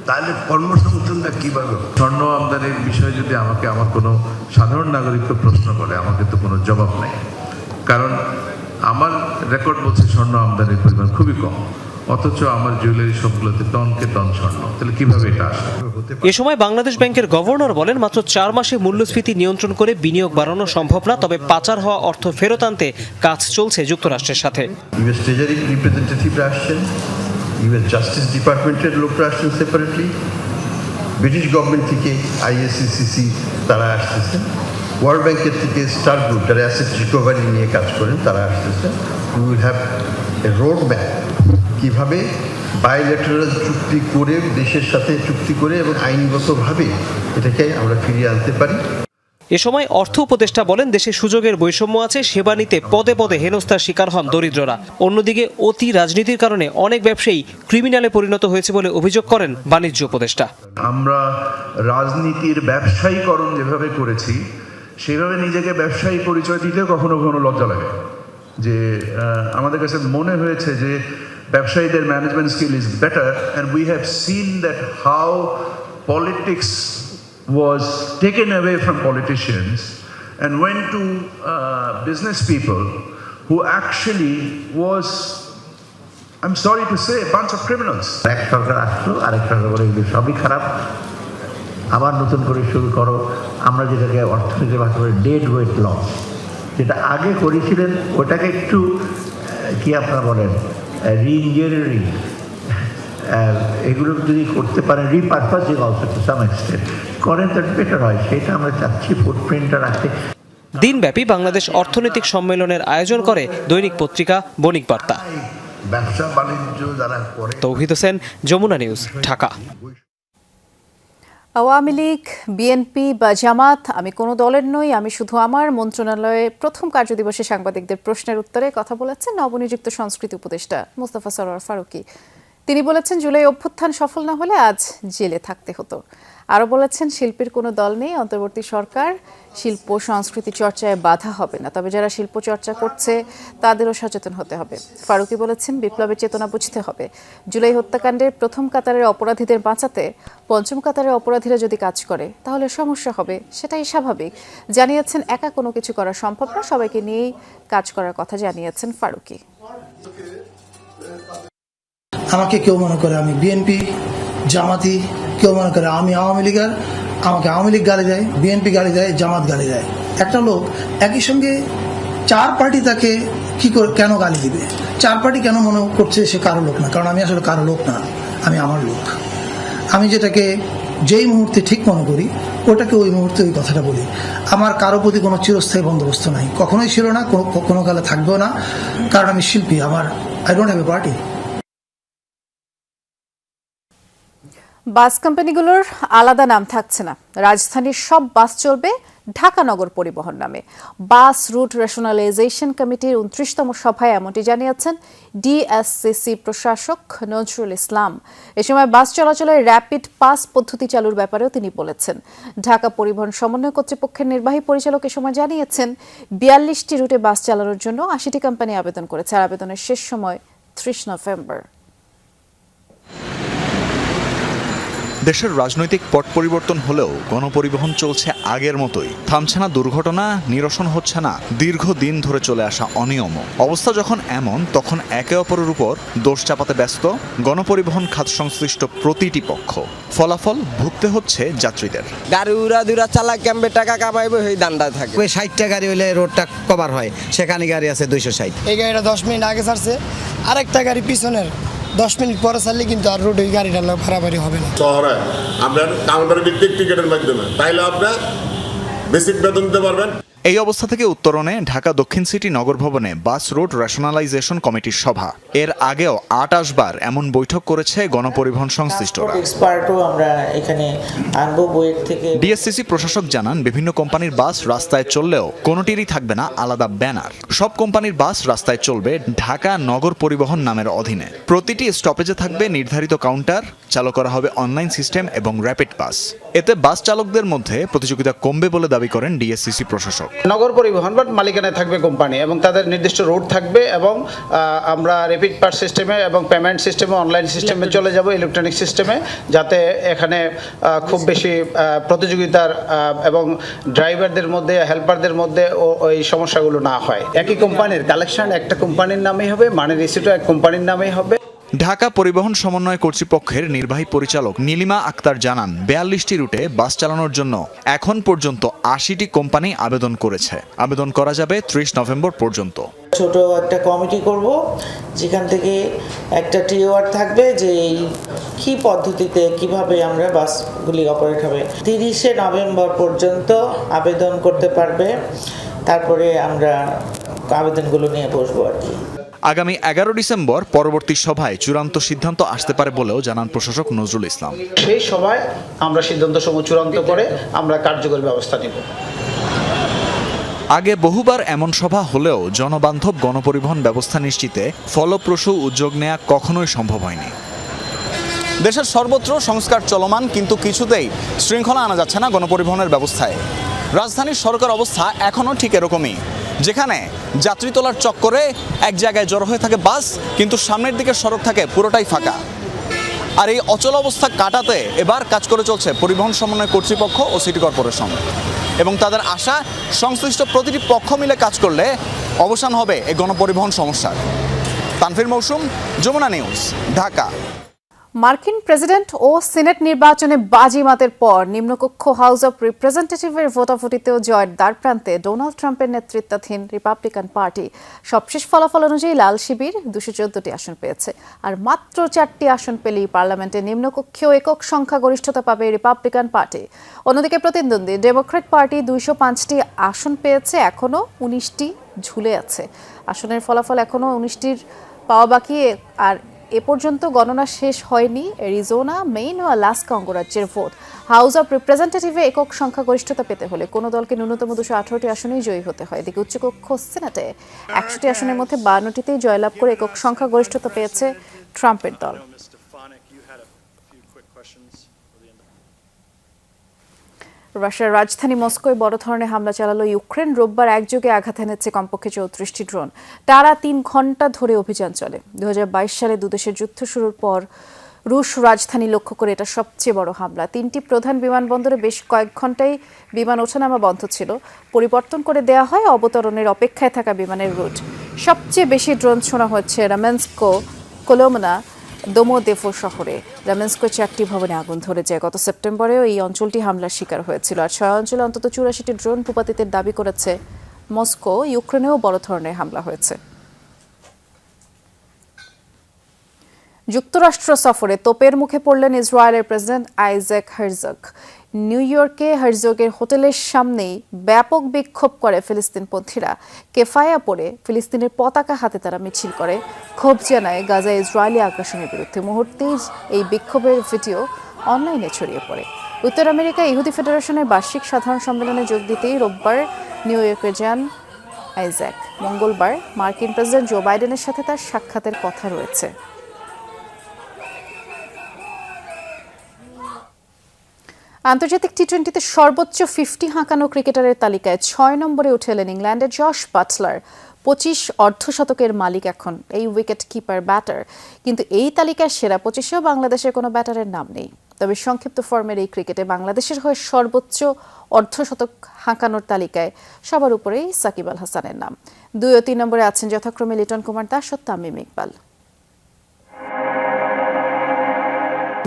তাহলে কর্মসংস্থানটা কীভাবে? স্বর্ণ আমদানির বিষয়ে যদি আমাকে আমার কোনো সাধারণ নাগরিককে প্রশ্ন করে, আমাকে তো কোনো জবাব নেই, কারণ আমার রেকর্ড বলছে স্বর্ণ আমদানির পরিমাণ খুবই কম, অথচ আমার জুয়েলারি সবগুলোতে টনকে টন স্বর্ণ। তাহলে কিভাবে এটা আসবে? এ সময় বাংলাদেশ ব্যাংকের গভর্নর বলেন, মাত্র 4 মাসে মূল্যস্ফীতি নিয়ন্ত্রণ করে বিনিয়োগ বাড়ানো সম্ভব না, তবে পাচার হওয়া অর্থ ফেরত আনতে কাজ চলছে যুক্তরাষ্ট্রের সাথে। ইউএস ট্রেজারি রিপ্রেজেন্টেটিভরা আসছেন, ইউএস জাস্টিস ডিপার্টমেন্টের লোকরা আসছেন সেপারেটলি, ব্রিটিশ গভর্নমেন্ট থেকে আইএসসিসিসি তারা আসতেছেন, ওয়ার্ল্ড ব্যাংকের থেকে স্টার গ্রুপ যারা অ্যাসেট রিকভারি নিয়ে কাজ করেন তারা আসতেছেন। We will have a road map, কীভাবে বাইলেটারাল চুক্তি করে, দেশের সাথে চুক্তি করে এবং আইনগতভাবে এটাকে আমরা ফিরিয়ে আনতে পারি। এ সময় অর্থ উপদেষ্টা বলেন, দেশে সুযোগের বৈষম্য আছে, সেবা নিতে পদে পদে হেনস্থার শিকার হন দরিদ্ররা। অন্যদিকে অতি রাজনীতির কারণে অনেক ব্যবসায়ী ক্রিমিনালে পরিণত হয়েছে বলে অভিযোগ করেন বাণিজ্য উপদেষ্টা। আমরা রাজনীতির ব্যবসায়ীকরণ যেভাবে করেছি, সেভাবে নিজেকে ব্যবসায়ী পরিচয় দিতে কখনো কখনো লজ্জা লাগে। যে আমাদের কাছে মনে হয়েছে যে ব্যবসায়ীদের management skill is better, and we have seen that how politics was taken away from politicians and went to business people who actually was, I'm sorry to say, a bunch of criminals. এক সরকার আসলো, আরেক সরকার বলে এগুলো সবই খারাপ, আবার নতুন করে শুরু করো। আমরা যেটাকে অর্থনীতির ভাষা বলি ডেড ওয়েট লস, যেটা আগে করেছিলেন ওটাকে একটু কি আপনারা বলেন রি-ইঞ্জিনিয়ারিং, এগুলো যদি করতে পারেন, repurposing also to some extent করেন, তার বেটার হয়। সেটা আমরা চাচ্ছি ফুটপ্রিন্টটা রাখতে। দিনব্যাপী বাংলাদেশ অর্থনৈতিক সম্মেলনের আয়োজন করে দৈনিক পত্রিকা বণিক বার্তা। ব্যবসা বাণিজ্য যারা করে। তৌহিদ হোসেন, যমুনা নিউজ, ঢাকা। আওয়ামী লীগ, বিএনপি বা জামাত, আমি কোনো দলের নই, আমি শুধু আমার মন্ত্রণালয়ে প্রথম কার্যদিবসে সাংবাদিকদের প্রশ্নের উত্তরে কথা বলেছেন নবনিযুক্ত সংস্কৃতি উপদেষ্টা মোস্তফা সরোয়ার ফারুকী। তিনি বলেছেন, জুলাই অভ্যুত্থান সফল না হলে আজ জেলে থাকতে হতো। আরও বলেছেন, শিল্পীর কোনো দল নেই, অন্তর্বর্তী সরকার শিল্প সংস্কৃতি চর্চায় বাধা হবে না, তবে যারা শিল্প চর্চা করছে তাদেরও সচেতন হতে হবে। ফারুকী বলেছেন, বিপ্লবের চেতনা বুঝতে হবে। জুলাই হত্যাকাণ্ডের প্রথম কাতারের অপরাধীদের বাঁচাতে পঞ্চম কাতারের অপরাধীরা যদি কাজ করে তাহলে সমস্যা হবে, সেটাই স্বাভাবিক। জানিয়েছেন, একা কোনো কিছু করা সম্ভব না, সবাইকে নিয়েই কাজ করার কথা জানিয়েছেন ফারুকী। আমাকে কেউ মনে করে আমি বিএনপি জামাতি, কেউ মনে করে আমি আওয়ামী লীগের, আমাকে আওয়ামী লীগ গালি দেয়, বিএনপি গালি দেয়, জামাত গালি দেয়। একটা লোক একই সঙ্গে 4 পার্টি তাকে কেন গালি দিবে? চার পার্টি কেন মনে করছে সে কারো লোক না? কারণ আমি আসলে কারো লোক না, আমি আমার লোক। আমি যেটাকে যেই মুহূর্তে ঠিক মনে করি ওটাকে ওই মুহূর্তে ওই কথাটা বলি। আমার কারো প্রতি কোনো চিরস্থায়ী বন্দোবস্ত নাই, কখনোই ছিল না, কোনো কালে থাকবেও না, কারণ আমি শিল্পী। I don't have a party. Bus কোম্পানিগুলোর আলাদা নাম থাকছে না, রাজধানীর সব বাস চলবে ঢাকা নগর পরিবহন নামে। বাস রুট রেশনালাইজেশন কমিটির 29তম সভায় এমনটি জানিয়েছেন ডিএসসিসি প্রশাসক নজরুল ইসলাম। এ সময় বাস চলাচলে র্যাপিড পাস পদ্ধতি চালুর ব্যাপারেও তিনি বলেছেন। ঢাকা পরিবহন সমন্বয় কর্তৃপক্ষের নির্বাহী পরিচালক এ সময় জানিয়েছেন 42টি রুটে বাস চালানোর জন্য 80টি কোম্পানি আবেদন করেছে, আর আবেদনের শেষ সময় 30 নভেম্বর। দেশের রাজনৈতিক পট পরিবর্তন হলেও গণপরিবহন চলছে আগের মতোই। থামছে না দুর্ঘটনা, নিরসন হচ্ছে না দীর্ঘদিন ধরে চলে আসা অনিয়ম। অবস্থা যখন এমন, তখন একে অপরের উপর দোষ চাপাতে ব্যস্ত গণপরিবহন খাত সংশ্লিষ্ট প্রতিটি পক্ষ। ফলাফল ভুগতে হচ্ছে যাত্রীদের। গাড়ি উড়া দুরা চালা ক্যাম্পে টাকা কামাইবে এই দান্ডা থাকে। ওই 60টা গাড়ি হইলে রোডটা কভার হয়, সেখানে গাড়ি আছে 260। এই গাড়িটা 10 মিনিট আগে ছাড়ছে, আরেকটা গাড়ি পিছনের 10 মিনিট পরে চাললে কিন্তু আর রোডে গাড়িটা ভাড়াবাড়ি হবে না। শহরে আপনার কাউন্টার ভিত্তিক টিকিটের মাধ্যমে তাইলে আপনার বেসিক বেতন দিতে পারবেন। এই অবস্থা থেকে উত্তরণে ঢাকা দক্ষিণ সিটি নগর ভবনে বাস রুট রেশনালাইজেশন কমিটির সভা। এর আগেও 28 বার এমন বৈঠক করেছে গণপরিবহন সংশ্লিষ্টরা। এক্সপার্টও আমরা এখানে আনবো বুয়েট থেকে। ডিএসসিসি প্রশাসক জানান, বিভিন্ন কোম্পানির বাস রাস্তায় চললেও কোনোটিরই থাকবে না আলাদা ব্যানার। সব কোম্পানির বাস রাস্তায় চলবে ঢাকা নগর পরিবহন নামের অধীনে। প্রতিটি স্টপেজে থাকবে নির্ধারিত কাউন্টার, চালু করা হবে অনলাইন সিস্টেম এবং র্যাপিড পাস। এতে বাস চালকদের মধ্যে প্রতিযোগিতা কমবে বলে দাবি করেন ডিএসসিসি প্রশাসক। নগর পরিবহন বাট মালিকানায় থাকবে কোম্পানি এবং তাদের নির্দিষ্ট রুট থাকবে এবং আমরা র্যাপিড পাস সিস্টেমে এবং পেমেন্ট সিস্টেমে, অনলাইন সিস্টেমে চলে যাব, ইলেকট্রনিক সিস্টেমে, যাতে এখানে খুব বেশি প্রতিযোগিতার এবং ড্রাইভারদের মধ্যে, হেল্পারদের মধ্যে ওই সমস্যাগুলো না হয়। একই কোম্পানির কালেকশন একটা কোম্পানির নামেই হবে, মানে রিসিটও এক কোম্পানির নামেই হবে। ঢাকা পরিবহন সমন্বয় কর্তৃপক্ষের নির্বাহী পরিচালক নীলিমা আক্তার জানান, 42টি রুটে বাস চালানোর জন্য এখন পর্যন্ত 80টি কোম্পানি আবেদন করেছে। আবেদন করা যাবে 30 নভেম্বর পর্যন্ত। ছোট একটা কমিটি করব, যেখান থেকে একটা টিওআর থাকবে যে কি পদ্ধতিতে কিভাবে আমরা বাসগুলি অপারেট হবে। 30 নভেম্বর পর্যন্ত আবেদন করতে পারবে, তারপরে আমরা আবেদনগুলো নিয়ে বসবো আর কি। আগামী 11 ডিসেম্বর পরবর্তী সভায় চূড়ান্ত সিদ্ধান্ত আসতে পারে বলেও জানান প্রশাসক নজরুল ইসলাম। সেই সভায় আমরা সিদ্ধান্ত সমূহ চূড়ান্ত করে আমরা কার্যকরী ব্যবস্থা নেব। আগে বহুবার এমন সভা হলেও জনবান্ধব গণপরিবহন ব্যবস্থা নিশ্চিতে ফলপ্রসূ উদ্যোগ নেওয়া কখনোই সম্ভব হয়নি। দেশের সর্বত্র সংস্কার চলমান, কিন্তু কিছুতেই শৃঙ্খলা আনা যাচ্ছে না গণপরিবহনের ব্যবস্থায়। রাজধানীর সড়কের অবস্থা এখনও ঠিক এরকমই, যেখানে যাত্রী তোলার চক্করে এক জায়গায় জড়ো হয়ে থাকে বাস, কিন্তু সামনের দিকে সড়ক থাকে পুরোটাই ফাঁকা। আর এই অচল অবস্থা কাটাতে এবার কাজ করে চলছে পরিবহন সমন্বয় কর্তৃপক্ষ ও সিটি কর্পোরেশন, এবং তাদের আশা সংশ্লিষ্ট প্রতিটি পক্ষ মিলে কাজ করলে অবসান হবে এই গণপরিবহন সমস্যার। তানফির মৌসুম, যমুনা নিউজ, ঢাকা। মার্কিন প্রেসিডেন্ট ও সিনেট নির্বাচনে বাজিমাতের পর নিম্নকক্ষ হাউস অব রিপ্রেজেন্টেটিভের ভোটাভুটিতেও জয়ের দ্বারপ্রান্তে ডোনাল্ড ট্রাম্পের নেতৃত্বাধীন রিপাবলিকান পার্টি। সবশেষ ফলাফল অনুযায়ী লাল শিবির 214টি আসন পেয়েছে, আর মাত্র 4টি আসন পেলেই পার্লামেন্টে নিম্নকক্ষীয় একক সংখ্যাগরিষ্ঠতা পাবে রিপাবলিকান পার্টি। অন্যদিকে প্রতিদ্বন্দ্বী ডেমোক্র্যাট পার্টি 205টি আসন পেয়েছে, এখনও 19টি ঝুলে আছে। আসনের ফলাফল এখনও 19টির পাওয়া বাকি, আর এ পর্যন্ত গণনা শেষ হয়নি অ্যারিজোনা, মেইন ও আলাস্কা অঙ্গরাজ্যের ভোট। হাউস অব রিপ্রেজেন্টেটিভে একক সংখ্যাগরিষ্ঠতা পেতে হলে কোনো দলকে ন্যূনতম 218টি আসনেই জয়ী হতে হয়। এদিকে উচ্চকক্ষ সিনেটে 100টি আসনের মধ্যে 52টিতেই জয়লাভ করে একক সংখ্যাগরিষ্ঠতা পেয়েছে ট্রাম্পের দল। রাশিয়ার রাজধানী মস্কোয় বড় ধরনের হামলা চালালো ইউক্রেন। রোববার একযোগে আঘাত এনেছে কমপক্ষে 34টি ড্রোন। টানা 3 ঘণ্টা ধরে অভিযান চলে। 2022 সালে দুদেশের যুদ্ধ শুরুর পর রুশ রাজধানী লক্ষ্য করে এটা সবচেয়ে বড় হামলা। 3টি প্রধান বিমানবন্দরে বেশ কয়েক ঘণ্টাই বিমান ওঠানামা বন্ধ ছিল। পরিবর্তন করে দেওয়া হয় অবতরণের অপেক্ষায় থাকা বিমানের রুট। সবচেয়ে বেশি ড্রোন ছোড়া হচ্ছে রামেনস্কো, কোলোমনা, দোমোদেফো শহরে। রামেনস্কো 4টি ভবনে আগুন ধরে যায়। গত সেপ্টেম্বরেও এই অঞ্চলটি হামলার শিকার হয়েছিল। আর 6 অঞ্চলে অন্তত 84টি ড্রোন ভূপাতিতের দাবি করেছে মস্কো। ইউক্রেনেও বড় ধরনের হামলা হয়েছে। যুক্তরাষ্ট্র সফরে তোপের মুখে পড়লেন ইসরায়েলের প্রেসিডেন্ট আইজাক হারজগ। নিউ ইয়র্কে হারজগের হোটেলের সামনেই ব্যাপক বিক্ষোভ করে ফিলিস্তিনপন্থীরা। কেফায়া পরে ফিলিস্তিনের পতাকা হাতে তারা মিছিল করে, ক্ষোভ জানায় গাজায় ইসরায়েলি আগ্রাসনের বিরুদ্ধে। মুহূর্তেই এই বিক্ষোভের ভিডিও অনলাইনে ছড়িয়ে পড়ে। উত্তর আমেরিকা ইহুদি ফেডারেশনের বার্ষিক সাধারণ সম্মেলনে যোগ দিতেই রোববার নিউ ইয়র্কে যান আইজাক। মঙ্গলবার মার্কিন প্রেসিডেন্ট জো বাইডেনের সাথে তার সাক্ষাতের কথা রয়েছে। আন্তর্জাতিক টি-20তে সর্বোচ্চ 50 হাঁকানো ক্রিকেটারের তালিকায় 6 নম্বরে উঠে এলেন ইংল্যান্ডের জশ বাটলার। 25 অর্ধশতকের মালিক এখন এই উইকেট কিপার ব্যাটার। কিন্তু এই তালিকার সেরা 25-এও বাংলাদেশের কোনো ব্যাটারের নাম নেই। তবে সংক্ষিপ্ত ফর্মের এই ক্রিকেটে বাংলাদেশের হয়ে সর্বোচ্চ অর্ধশতক হাঁকানোর তালিকায় সবার উপরেই সাকিব আল হাসানের নাম। 2 ও 3 নম্বরে আছেন যথাক্রমে লিটন কুমার দাস ও তামিম ইকবাল।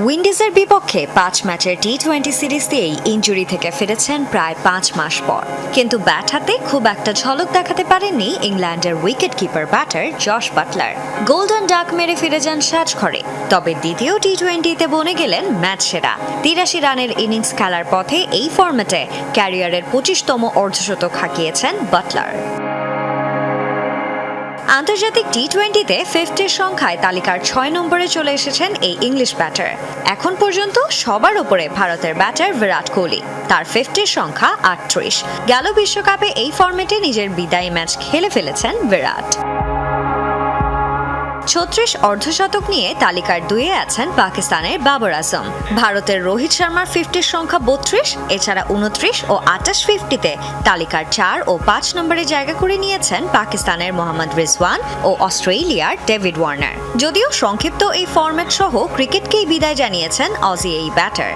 উইন্ডিজের বিপক্ষে 5 ম্যাচের টি-20 সিরিজ দিয়েই ইনজুরি থেকে ফিরেছেন প্রায় 5 মাস পর। কিন্তু ব্যাট হাতে খুব একটা ঝলক দেখাতে পারেননি ইংল্যান্ডের wicket keeper batter Josh Butler. Golden duck মেরে ফিরে যান সাজঘরে। তবে দ্বিতীয় টি-20তে বনে গেলেন ম্যাচ সেরা। 83 রানের ইনিংস খেলার পথে এই ফরম্যাটে ক্যারিয়ারের 25তম অর্ধশতক হাঁকিয়েছেন বাটলার। আন্তর্জাতিক টি-20তে 50-এর সংখ্যায় তালিকার 6 নম্বরে চলে এসেছেন এই ইংলিশ ব্যাটার। এখন পর্যন্ত সবার উপরে ভারতের ব্যাটার বিরাট কোহলি। তার 50-এর সংখ্যা 38। গেল বিশ্বকাপে এই ফরম্যাটে নিজের বিদায়ী ম্যাচ খেলে ফেলেছেন বিরাট। 36 অর্ধশতক নিয়ে তালিকার 2-এ আছেন পাকিস্তানের বাবর আজম। ভারতের রোহিত শর্মার 50-এর সংখ্যা 32। এছাড়া 29 ও 28 50-তে তালিকার 4 ও 5 নম্বরে জায়গা করে নিয়েছেন পাকিস্তানের মোহাম্মদ রিজওয়ান ও অস্ট্রেলিয়ার ডেভিড ওয়ার্নার। যদিও সংক্ষিপ্ত এই ফরম্যাট সহ ক্রিকেটকেই বিদায় জানিয়েছেন অজি এই ব্যাটার।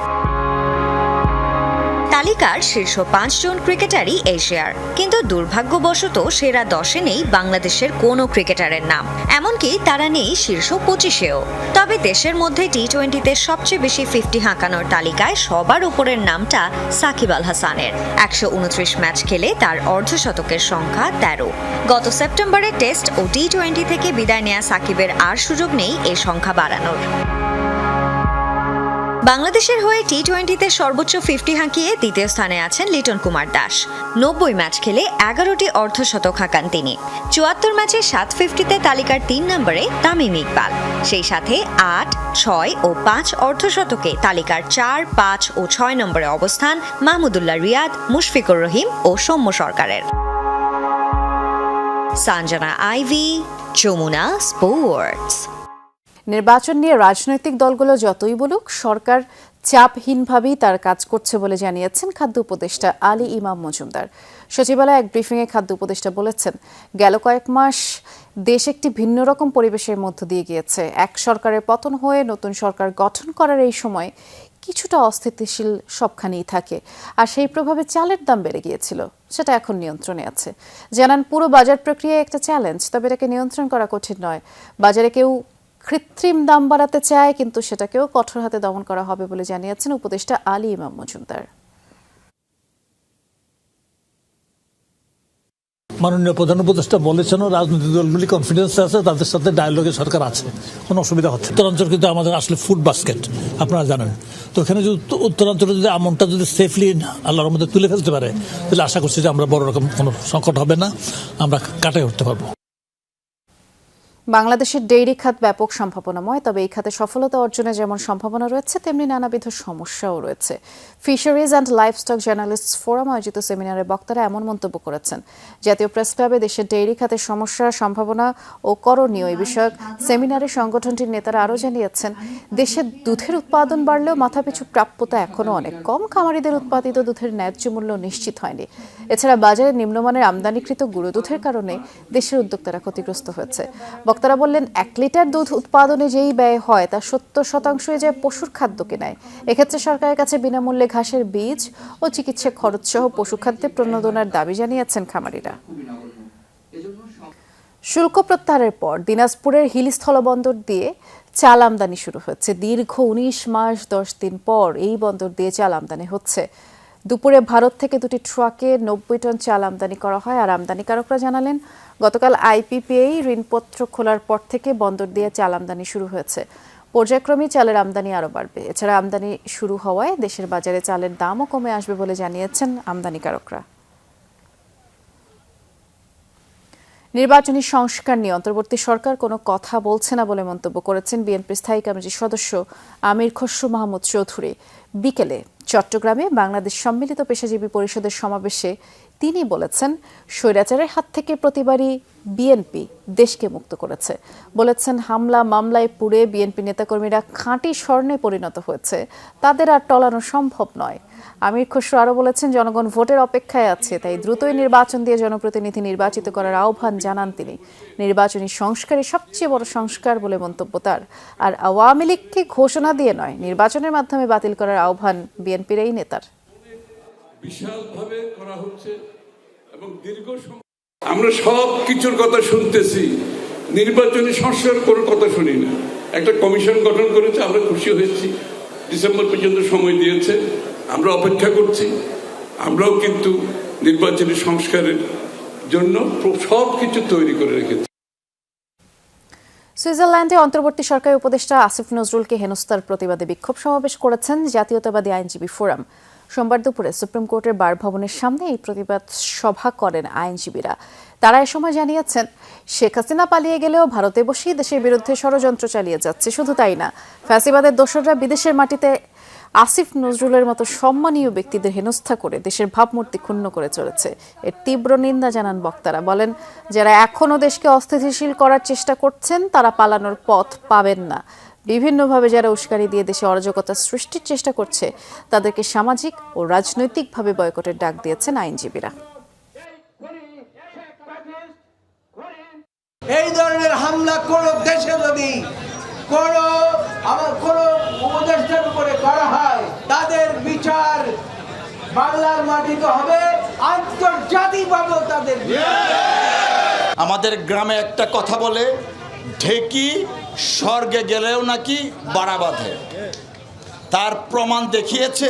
তালিকার শীর্ষ 5 জন ক্রিকেটারই এশিয়ার, কিন্তু দুর্ভাগ্যবশত সেরা 10-এ নেই বাংলাদেশের কোনো ক্রিকেটারের নাম। এমনকি তারা নেই শীর্ষ 25-এও। তবে দেশের মধ্যে টি-20তে সবচেয়ে বেশি 50 হাঁকানোর তালিকায় সবার উপরের নামটা সাকিব আল হাসানের। 129 ম্যাচ খেলে তার অর্ধশতকের সংখ্যা 13। গত সেপ্টেম্বরে টেস্ট ও টি-20 থেকে বিদায় নেয়া সাকিবের আর সুযোগ নেই এ সংখ্যা বাড়ানোর। বাংলাদেশের হয়ে টি-20তে সর্বোচ্চ 50 হাঁকিয়ে দ্বিতীয় স্থানে আছেন লিটন কুমার দাস। 90 ম্যাচ খেলে 11টি অর্ধশতক হাঁকান তিনি। 74 ম্যাচে 7 50-তে তালিকার 3 নম্বরে তামিম ইকবাল। সেই সাথে 8, 6 ও 5 অর্ধশতকে তালিকার 4, 5 ও 6 নম্বরে অবস্থান মাহমুদুল্লাহ রিয়াদ, মুশফিকুর রহিম ও সৌম্য সরকারের। সঞ্জনা আইভি, যমুনা স্পোর্টস। নির্বাচন নিয়ে রাজনৈতিক দলগুলো যতই বলুক, সরকার চাপহীনভাবেই তার কাজ করছে বলে জানিয়েছেন খাদ্য উপদেষ্টা আলী ইমাম মজুমদার। সচিবালয়ে এক ব্রিফিংয়ে খাদ্য উপদেষ্টা বলেছেন, গেল কয়েক মাস দেশ একটি ভিন্ন রকম পরিবেশের মধ্য দিয়ে গিয়েছে। এক সরকারের পতন হয়ে নতুন সরকার গঠন করার এই সময় কিছুটা অস্থিতিশীল সবখানেই থাকে, আর সেই প্রভাবে চালের দাম বেড়ে গিয়েছিল। সেটা এখন নিয়ন্ত্রণে আছে। জানান, পুরো বাজার প্রক্রিয়া একটা চ্যালেঞ্জ, তবে এটাকে নিয়ন্ত্রণ করা কঠিন নয়। বাজারে কেউ কৃত্রিম দাম বাড়াতে চায়, কিন্তু সেটাকেও কঠোর হাতে দমন করা হবে বলে জানিয়েছেন উপদেষ্টা আলী ইমাম মজুমদার। মাননীয় প্রধান উপদেষ্টা বলেছেন, রাজনৈতিক দলগুলি কনফিডেন্স আছে, তাদের সাথে ডায়ালগে সরকার আছে, কোনো অসুবিধা হচ্ছে। উত্তরাঞ্চল কিন্তু আমাদের আসলে ফুড বাস্কেট, আপনারা জানেন। তো এখানে যদি উত্তরাঞ্চলে যদি আমনটা যদি সেফলি আল্লাহর মধ্যে তুলে ফেলতে পারে, তাহলে আশা করছি যে আমরা বড় রকম কোনো সংকট হবে না, আমরা কাটাই উঠতে পারবো। বাংলাদেশের ডেইরি খাত ব্যাপক সম্ভাবনাময়, তবে এই খাতে সফলতা অর্জনে যেমন সম্ভাবনা রয়েছে, তেমনি নানাবিধ সমস্যাও রয়েছে। Fisheries and livestock journalists forum আয়োজিত সেমিনারে বক্তারা এমন মন্তব্য করেছেন। জাতীয় প্রেস ক্লাবে দেশের ডেইরি খাতের সমস্যা, সম্ভাবনা ও করণীয় এই বিষয়ক সেমিনারে সংগঠনটির নেতারা আরও জানিয়েছেন, দেশে দুধের উৎপাদন বাড়লেও মাথাপিছু প্রাপ্যতা এখনও অনেক কম। খামারিদের উৎপাদিত দুধের ন্যায্য মূল্য নিশ্চিত হয়নি। এছাড়া বাজারে নিম্নমানের আমদানিকৃত গুঁড়ো দুধের কারণে দেশের উদ্যোক্তারা ক্ষতিগ্রস্ত হয়েছে। বক্তারা বললেন, 1 লিটার দুধ উৎপাদনে যেই ব্যয় হয় তার 70% যায় পশুর খাদ্য কেনায়। এক্ষেত্রে সরকারের কাছে বিনামূল্যে ঘাসের বীজ ও চিকিৎসা খরচ সহ পশুখাদ্যে প্রণোদনার দাবি জানিয়েছেন খামারিরা। শুল্ক প্রত্যাহারের পর দিনাজপুরের হিলি স্থলবন্দর দিয়ে চাল আমদানি শুরু হচ্ছে। দীর্ঘ 19 মাস 10 দিন পর এই বন্দর দিয়ে চাল আমদানি হচ্ছে। দুপুরে ভারত থেকে 2টি ট্রাকে 90 টন চাল আমদানি করা হয়। আর আমদানিকারকরা জানালেন, গতকাল আইপিপিএ ঋণপত্র খোলার পর থেকে বন্দর দিয়ে চাল আমদানি শুরু হয়েছে। পর্যায়ক্রমে চালের আমদানি আরও বাড়বে। এছাড়া আমদানি শুরু হওয়ায় দেশের বাজারে চালের দামও কমে আসবে বলে জানিয়েছেন আমদানিকারকরা। নির্বাচনী সংস্কার নিয়ে অন্তর্বর্তী সরকার কোনো কথা বলছে না বলে মন্তব্য করেছেন বিএনপির স্থায়ী কমিটির সদস্য আমির খসরু মাহমুদ চৌধুরী। বিকেলে চট্টগ্রামে বাংলাদেশ সম্মিলিত পেশাজীবী পরিষদের সমাবেশে তিনি বলেছেন, স্বৈরাচারের হাত থেকে প্রতিবারই বিএনপি দেশকে মুক্ত করেছে। বলেছেন, হামলা মামলায় পুড়ে বিএনপি নেতাকর্মীরা খাঁটি স্বর্ণে পরিণত হয়েছে, তাদের আর টলানো সম্ভব নয়। আমির খসরু আরও বলেছেন, জনগণ ভোটের অপেক্ষায় আছে, তাই দ্রুতই নির্বাচন দিয়ে জনপ্রতিনিধি নির্বাচিত করার আহ্বান জানান তিনি। নির্বাচনী সংস্কারই সবচেয়ে বড় সংস্কার বলে মন্তব্য তার। আর আওয়ামী লীগকে ঘোষণা দিয়ে নয়, নির্বাচনের মাধ্যমে বাতিল করার আহ্বান বিএনপির এই নেতার। বিশালভাবে করা হচ্ছে এবং দীর্ঘ আমরা সব কিছুর কথা শুনতেছি, নির্বাচনী সংস্কার কোনো কথা শুনি না। একটা কমিশন গঠন করেছে, আমরা খুশি হয়েছি, ডিসেম্বর পর্যন্ত সময় দিয়েছে, আমরা অপেক্ষা করছি। আমরাও কিন্তু নির্বাচনী সংস্কারের জন্য সব কিছু তৈরি করে রেখেছি। সুইজারল্যান্ডে অন্তর্বর্তী সরকারি উপদেষ্টা আসিফ নজরুলকে হেনস্থার প্রতিবাদে বিক্ষোভ সমাবেশ করেছেন জাতীয়তাবাদী আইনজীবী ফোরাম। সোমবার দুপুরে সুপ্রিম কোর্টের বার ভবনের সামনে এই প্রতিবাদ সভা করেন আইনজীবীরা। তারা এ সময় জানিয়েছেন, শেখ হাসিনা পালিয়ে গেলেও ভারতে বসেই দেশের বিরুদ্ধে ষড়যন্ত্র চালিয়ে যাচ্ছে। শুধু তাই না, ফ্যাসিবাদের দোসররা বিদেশের মাটিতে আসিফ নজরুলের মতো সম্মানীয় ব্যক্তিদের হেনস্থা করে দেশের ভাবমূর্তি ক্ষুণ্ণ করে চলেছে। এর তীব্র নিন্দা জানান বক্তারা। বলেন, যারা এখনও দেশকে অস্থিতিশীল করার চেষ্টা করছেন তারা পালানোর পথ পাবেন না। বিভিন্নভাবে যারা উস্কানি দিয়ে দেশে অরাজকতা সৃষ্টির চেষ্টা করছে তাদেরকে সামাজিক ও রাজনৈতিকভাবে বয়কটের ডাক দিয়েছেন আইনজীবীরা। এই ধরনের হামলা কোনো দেশে যদি কোনো উপদেষ্টার উপরে করা হয়, তাদের বিচার বাংলার মাটিতে হবে, আন্তর্জাতিকভাবে তাদের। আমাদের গ্রামে একটা কথা বলে, ঢেকি স্বর্গে গেলেও নাকি বাড়া বাঁধে। তার প্রমাণ দেখিয়েছে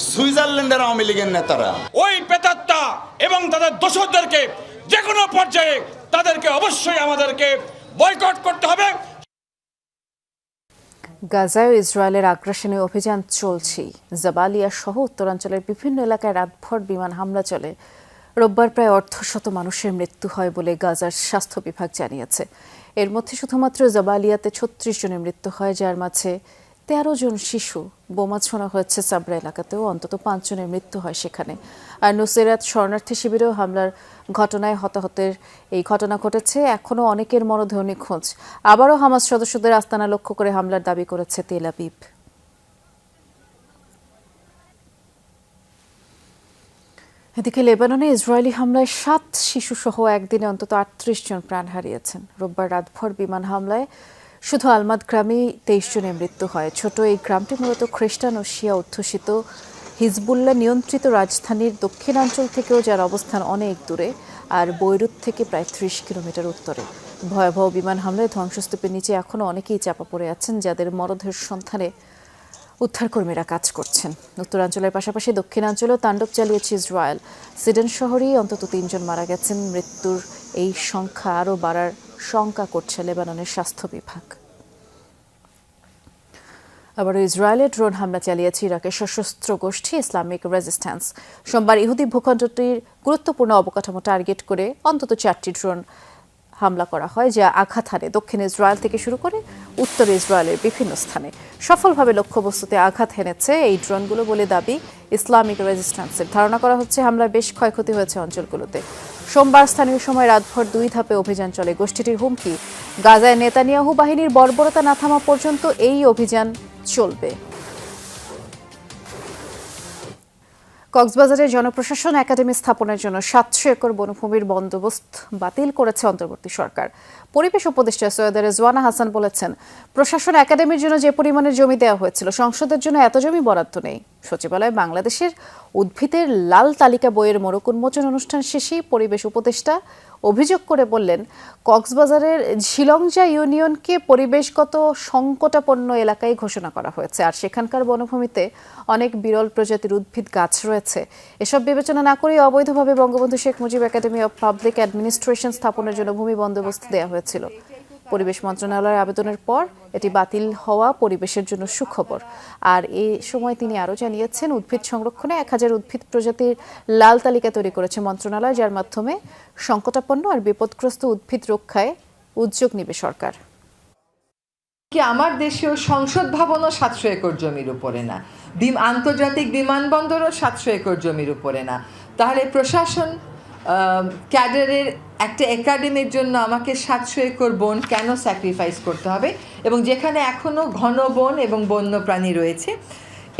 সুইজারল্যান্ডের আওয়ামী লীগের নেতারা। ওই প্রেতাত্মা এবং তাদের দোষরদেরকে যে কোনো পর্যায়ে তাদেরকে অবশ্যই আমাদেরকে বয়কট করতে হবে। গাজায় ইসরায়েলের আগ্রাসনী অভিযান চলছে। জাবালিয়া সহ উত্তরাঞ্চলের বিভিন্ন এলাকায় রাতভর বিমান হামলা চলে। রোববার প্রায় অর্ধশত মানুষের মৃত্যু হয় বলে গাজার স্বাস্থ্য বিভাগ জানিয়েছে। এর মধ্যে শুধুমাত্র জাবালিয়াতে 36 জনের মৃত্যু হয়, যার মাঝে 13 জন শিশু। বোমা ছোড়া হয়েছে সাবরা এলাকাতেও, অন্তত 5 জনের মৃত্যু হয় সেখানে। আর নুসেরাত শরণার্থী শিবিরেও হামলার ঘটনায় হতাহতের এই ঘটনা ঘটেছে। এখনও অনেকের মরদেহ নিখোঁজ। আবারও হামাস সদস্যদের আস্তানা লক্ষ্য করে হামলার দাবি করেছে তেল আবিব। এদিকে লেবাননে ইসরায়েলি হামলায় 7 শিশুসহ একদিনে অন্তত 38 জন প্রাণ হারিয়েছেন। রোববার রাতভর বিমান হামলায় শুধু আলমাদ গ্রামেই 23 জনের মৃত্যু হয়। ছোট এই গ্রামটি মূলত খ্রিস্টান ও শিয়া অধ্যুষিত। হিজবুল্লাহ নিয়ন্ত্রিত রাজধানীর দক্ষিণাঞ্চল থেকেও যার অবস্থান অনেক দূরে, আর বৈরুত থেকে প্রায় 30 কিলোমিটার উত্তরে। ভয়াবহ বিমান হামলায় ধ্বংসস্তূপের নিচে এখনও অনেকেই চাপা পড়ে আছেন, যাদের মরদেহের সন্ধানে উদ্ধারকর্মীরা কাজ করছেন। উত্তরাঞ্চলের পাশাপাশি দক্ষিণাঞ্চলেও তাণ্ডব চালিয়েছে ইসরায়েল। সিডন শহরেই অন্তত 3 জন মারা গেছেন। মৃত্যুর এই সংখ্যা আরও বাড়ার শঙ্কা করছে লেবাননের স্বাস্থ্য বিভাগ। আবারও ইসরায়েলের ড্রোন হামলা চালিয়েছে ইরাকের সশস্ত্র গোষ্ঠী ইসলামিক রেজিস্ট্যান্স। সোমবার ইহুদি ভূখণ্ডটির গুরুত্বপূর্ণ অবকাঠামো টার্গেট করে অন্তত 4টি ড্রোন হামলা করা হয়, যা আঘাত হানে দক্ষিণ ইসরায়েল থেকে শুরু করে উত্তর ইসরায়েলের বিভিন্ন স্থানে। সফলভাবে লক্ষ্যবস্তুতে আঘাত হেনেছে এই ড্রোনগুলো বলে দাবি ইসলামিক রেজিস্ট্যান্সের। ধারণা করা হচ্ছে হামলায় বেশ ক্ষয়ক্ষতি হয়েছে অঞ্চলগুলোতে। সোমবার স্থানীয় সময় রাতভর 2 ধাপে অভিযান চলে। গোষ্ঠীটির হুমকি, গাজায় নেতানিয়াহু বাহিনীর বর্বরতা না থামা পর্যন্ত এই অভিযান চলবে। কক্সবাজারে জনপ্রশাসন একাডেমি স্থাপনের জন্য 700 একর বনভূমির বন্দোবস্ত বাতিল করেছে অন্তর্বর্তী সরকার। পরিবেশ উপদেষ্টা সৈয়দা রেজওয়ানা হাসান বলেছেন, প্রশাসন একাডেমির জন্য যে পরিমাণের জমি দেওয়া হয়েছিল, সংসদের জন্য এত জমি বরাদ্দ নেই। সচিবালয়ে বাংলাদেশের উদ্ভিদের লাল তালিকা বইয়ের মোড়ক উন্মোচন অনুষ্ঠান শেষেই পরিবেশ উপদেষ্টা অভিযোগ করে বললেন, কক্সবাজারের ঝিলংজা ইউনিয়নকে পরিবেশগত সংকটাপন্ন এলাকায় ঘোষণা করা হয়েছে, আর সেখানকার বনভূমিতে অনেক বিরল প্রজাতির উদ্ভিদ গাছ রয়েছে। এসব বিবেচনা না করে অবৈধভাবে Bangabandhu Sheikh Mujib academy of public administration স্থাপনের জন্য ভূমি বন্দোবস্ত দেওয়া হয়েছিল। পরিবেশ মন্ত্রণালয়ের আবেদনের পর এটি বাতিল হওয়া পরিবেশের জন্য সুখবর। আর এই সময় তিনি আরও জানিয়েছেন, উদ্ভিদ সংরক্ষণে 1000 উদ্ভিদ প্রজাতির লাল তালিকা তৈরি করেছে মন্ত্রণালয়, যার মাধ্যমে সংকটাপন্ন আর বিপদগ্রস্ত উদ্ভিদ রক্ষায় উদ্যোগ নেবে সরকার। কি আমার দেশেও সংসদ ভবনও 700 একর জমির উপরে না, আন্তর্জাতিক বিমানবন্দরও 700 একর জমির উপরে না, তাহলে প্রশাসন ক্যাডারের একটা একাডেমির জন্য আমাকে 700 একর বন কেন স্যাক্রিফাইস করতে হবে? এবং যেখানে এখনও ঘন বন এবং বন্যপ্রাণী রয়েছে,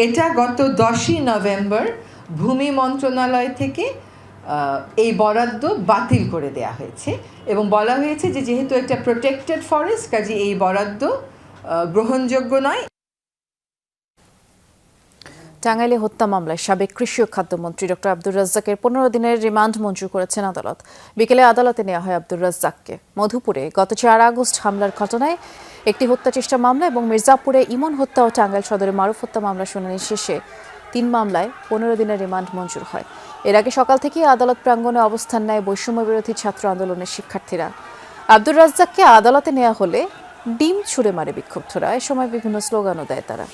এটা গত 10ই নভেম্বর ভূমি মন্ত্রণালয় থেকে এই বরাদ্দ বাতিল করে দেয়া হয়েছে এবং বলা হয়েছে যে যেহেতু এটা প্রোটেক্টেড ফরেস্ট, কাজে এই বরাদ্দ গ্রহণযোগ্য নয়। টাঙ্গাইলে হত্যা মামলায় সাবেক কৃষি ও খাদ্যমন্ত্রী ডক্টর আব্দুর রাজ্জাকের 15 দিনের রিমান্ড মঞ্জুর করেছেন আদালত। বিকেলে আদালতে নেওয়া হয় আব্দুর রাজ্জাককে। মধুপুরে গত 4 আগস্ট হামলার ঘটনায় একটি হত্যা চেষ্টা মামলা এবং মির্জাপুরে ইমন হত্যা ও টাঙ্গাইল সদরে মারুফ হত্যা মামলা শুনানি শেষে 3 মামলায় 15 দিনের রিমান্ড মঞ্জুর হয়। এর আগে সকাল থেকে আদালত প্রাঙ্গণে অবস্থান নেয় বৈষম্য বিরোধী ছাত্র আন্দোলনের শিক্ষার্থীরা। আব্দুর রাজ্জাককে আদালতে নেওয়া হলে ডিম ছুঁড়ে মারে বিক্ষুব্ধরা। এ সময় বিভিন্ন স্লোগানও দেয় তারা।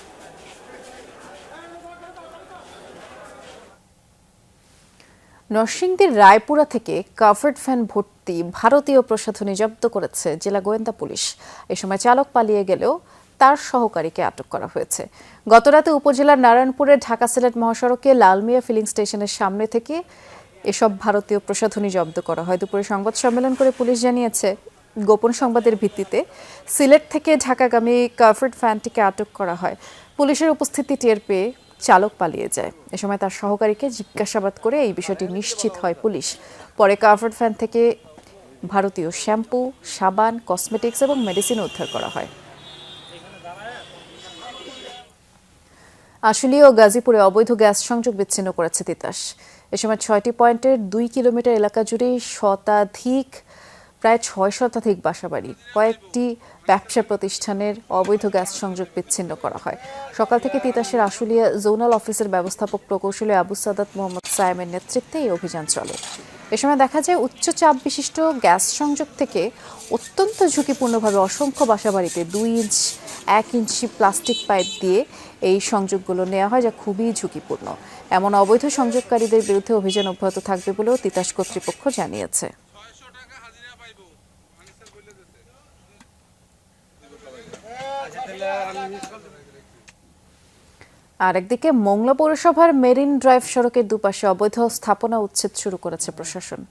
নরসিংদীর রায়পুরা থেকে কাভার্ড ভ্যান ভর্তি ভারতীয় প্রসাধনী জব্দ করেছে জেলা গোয়েন্দা পুলিশ। এ সময় চালক পালিয়ে গেলেও তার সহকারীকে আটক করা হয়েছে। গতরাতে উপজেলার নারায়ণপুরের ঢাকা সিলেট মহাসড়কে লালমিয়া ফিলিং স্টেশনের সামনে থেকে এসব ভারতীয় প্রসাধনী জব্দ করা হয়। দুপুরে সংবাদ সম্মেলন করে পুলিশ জানিয়েছে, গোপন সংবাদের ভিত্তিতে সিলেট থেকে ঢাকাগামী কাভার্ড ভ্যানটিকে আটক করা হয়। পুলিশের উপস্থিতি টের পেয়ে চালক পালিয়ে যায়। এ সময় তার সহকারীকে জিজ্ঞাসাবাদ করে এই বিষয়টি নিশ্চিত হয় পুলিশ। পরে কাভার্ড ভ্যান থেকে ভারতীয় শ্যাম্পু, সাবান, কসমেটিক্স এবং মেডিসিন উদ্ধার করা হয়। আশুলিয়া ও গাজীপুরে অবৈধ গ্যাস সংযোগ বিচ্ছিন্ন করেছে তিতাস। এ সময় 6টি পয়েন্টের 2 কিলোমিটার এলাকা জুড়ে প্রায় 6 শতাধিক বাসাবাড়ি, কয়েকটি ব্যবসা প্রতিষ্ঠানের অবৈধ গ্যাস সংযোগ বিচ্ছিন্ন করা হয়। সকাল থেকে তিতাসের আশুলিয়া জোনাল অফিসের ব্যবস্থাপক প্রকৌশলী আবু সাদাত মোহাম্মদ সায়েমের নেতৃত্বে এই অভিযান চলে। এ সময় দেখা যায় উচ্চ চাপ বিশিষ্ট গ্যাস সংযোগ থেকে অত্যন্ত ঝুঁকিপূর্ণভাবে অসংখ্য বাসাবাড়িতে 2 ইঞ্চ 1 ইঞ্চি প্লাস্টিক পাইপ দিয়ে এই সংযোগগুলো নেওয়া হয়, যা খুবই ঝুঁকিপূর্ণ। এমন অবৈধ সংযোগকারীদের বিরুদ্ধে অভিযান অব্যাহত থাকবে বলেও তিতাস কর্তৃপক্ষ জানিয়েছে। আর একদিকে মোংলা পৌরসভার মেরিন ড্রাইভ সড়কের দুপাশে অবৈধ স্থাপনা উচ্ছেদ শুরু করেছে প্রশাসন।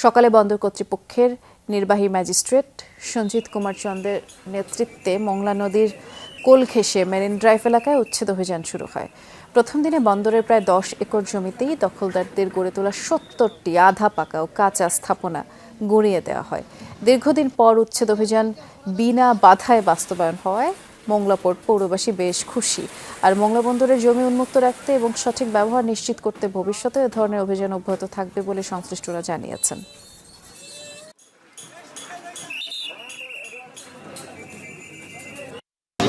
সকালে বন্দর কর্তৃপক্ষের নির্বাহী ম্যাজিস্ট্রেট সঞ্জিত কুমার চন্দ্রের নেতৃত্বে মোংলা নদীর কোল ঘেঁষে মেরিন ড্রাইভ এলাকায় উচ্ছেদ অভিযান শুরু হয়। প্রথম দিনে বন্দরের প্রায় 10 একর জমিতেই দখলদারদের গড়ে তোলা 70টি আধা পাকা ও কাঁচা স্থাপনা গুঁড়িয়ে দেওয়া হয়। দীর্ঘদিন পর উচ্ছেদ অভিযান বিনা বাধায় বাস্তবায়ন হওয়ায় মোংলা পোর্ট পৌরবাসী বেশ খুশি। আর মোংলা বন্দরের জমি উন্মুক্ত রাখতে এবং সঠিক ব্যবহার নিশ্চিত করতে ভবিষ্যতে এ ধরনের অভিযান অব্যাহত থাকবে বলে সংশ্লিষ্টরা জানিয়েছেন।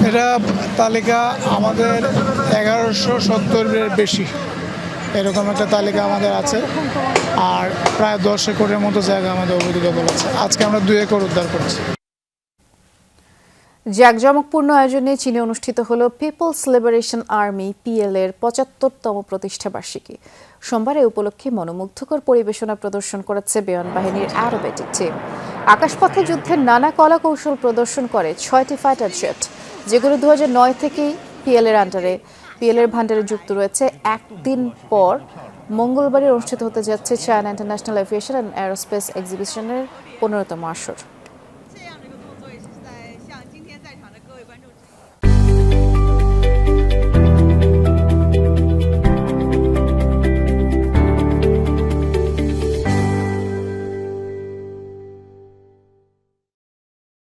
এটা তালিকা আমাদের 1170-এর বেশি, এরকম একটা তালিকা আমাদের আছে। আর প্রায় 10 একরের মতো জায়গা আমাদের অবৈধ দখল আছে। আজকে আমরা 2 একর উদ্ধার করছি। জাঁকজমকপূর্ণ আয়োজনে চীনে অনুষ্ঠিত হল পিপলস লিবারেশন আর্মি PL এর 75তম প্রতিষ্ঠা বার্ষিকী। সোমবার এই উপলক্ষে মনোমুগ্ধকর পরিবেশনা প্রদর্শন করেছে বিমান বাহিনীর অ্যারোবেটিক টিম। আকাশপথে যুদ্ধের নানা কলা কৌশল প্রদর্শন করে 6টি ফাইটার জেট, যেগুলো 2009 থেকেই PL এর আন্ডারে PL এর ভান্ডারে যুক্ত রয়েছে। একদিন পর মঙ্গলবারে অনুষ্ঠিত হতে যাচ্ছে China international aviation and aerospace এক্সিবিশনের 15তম আসর।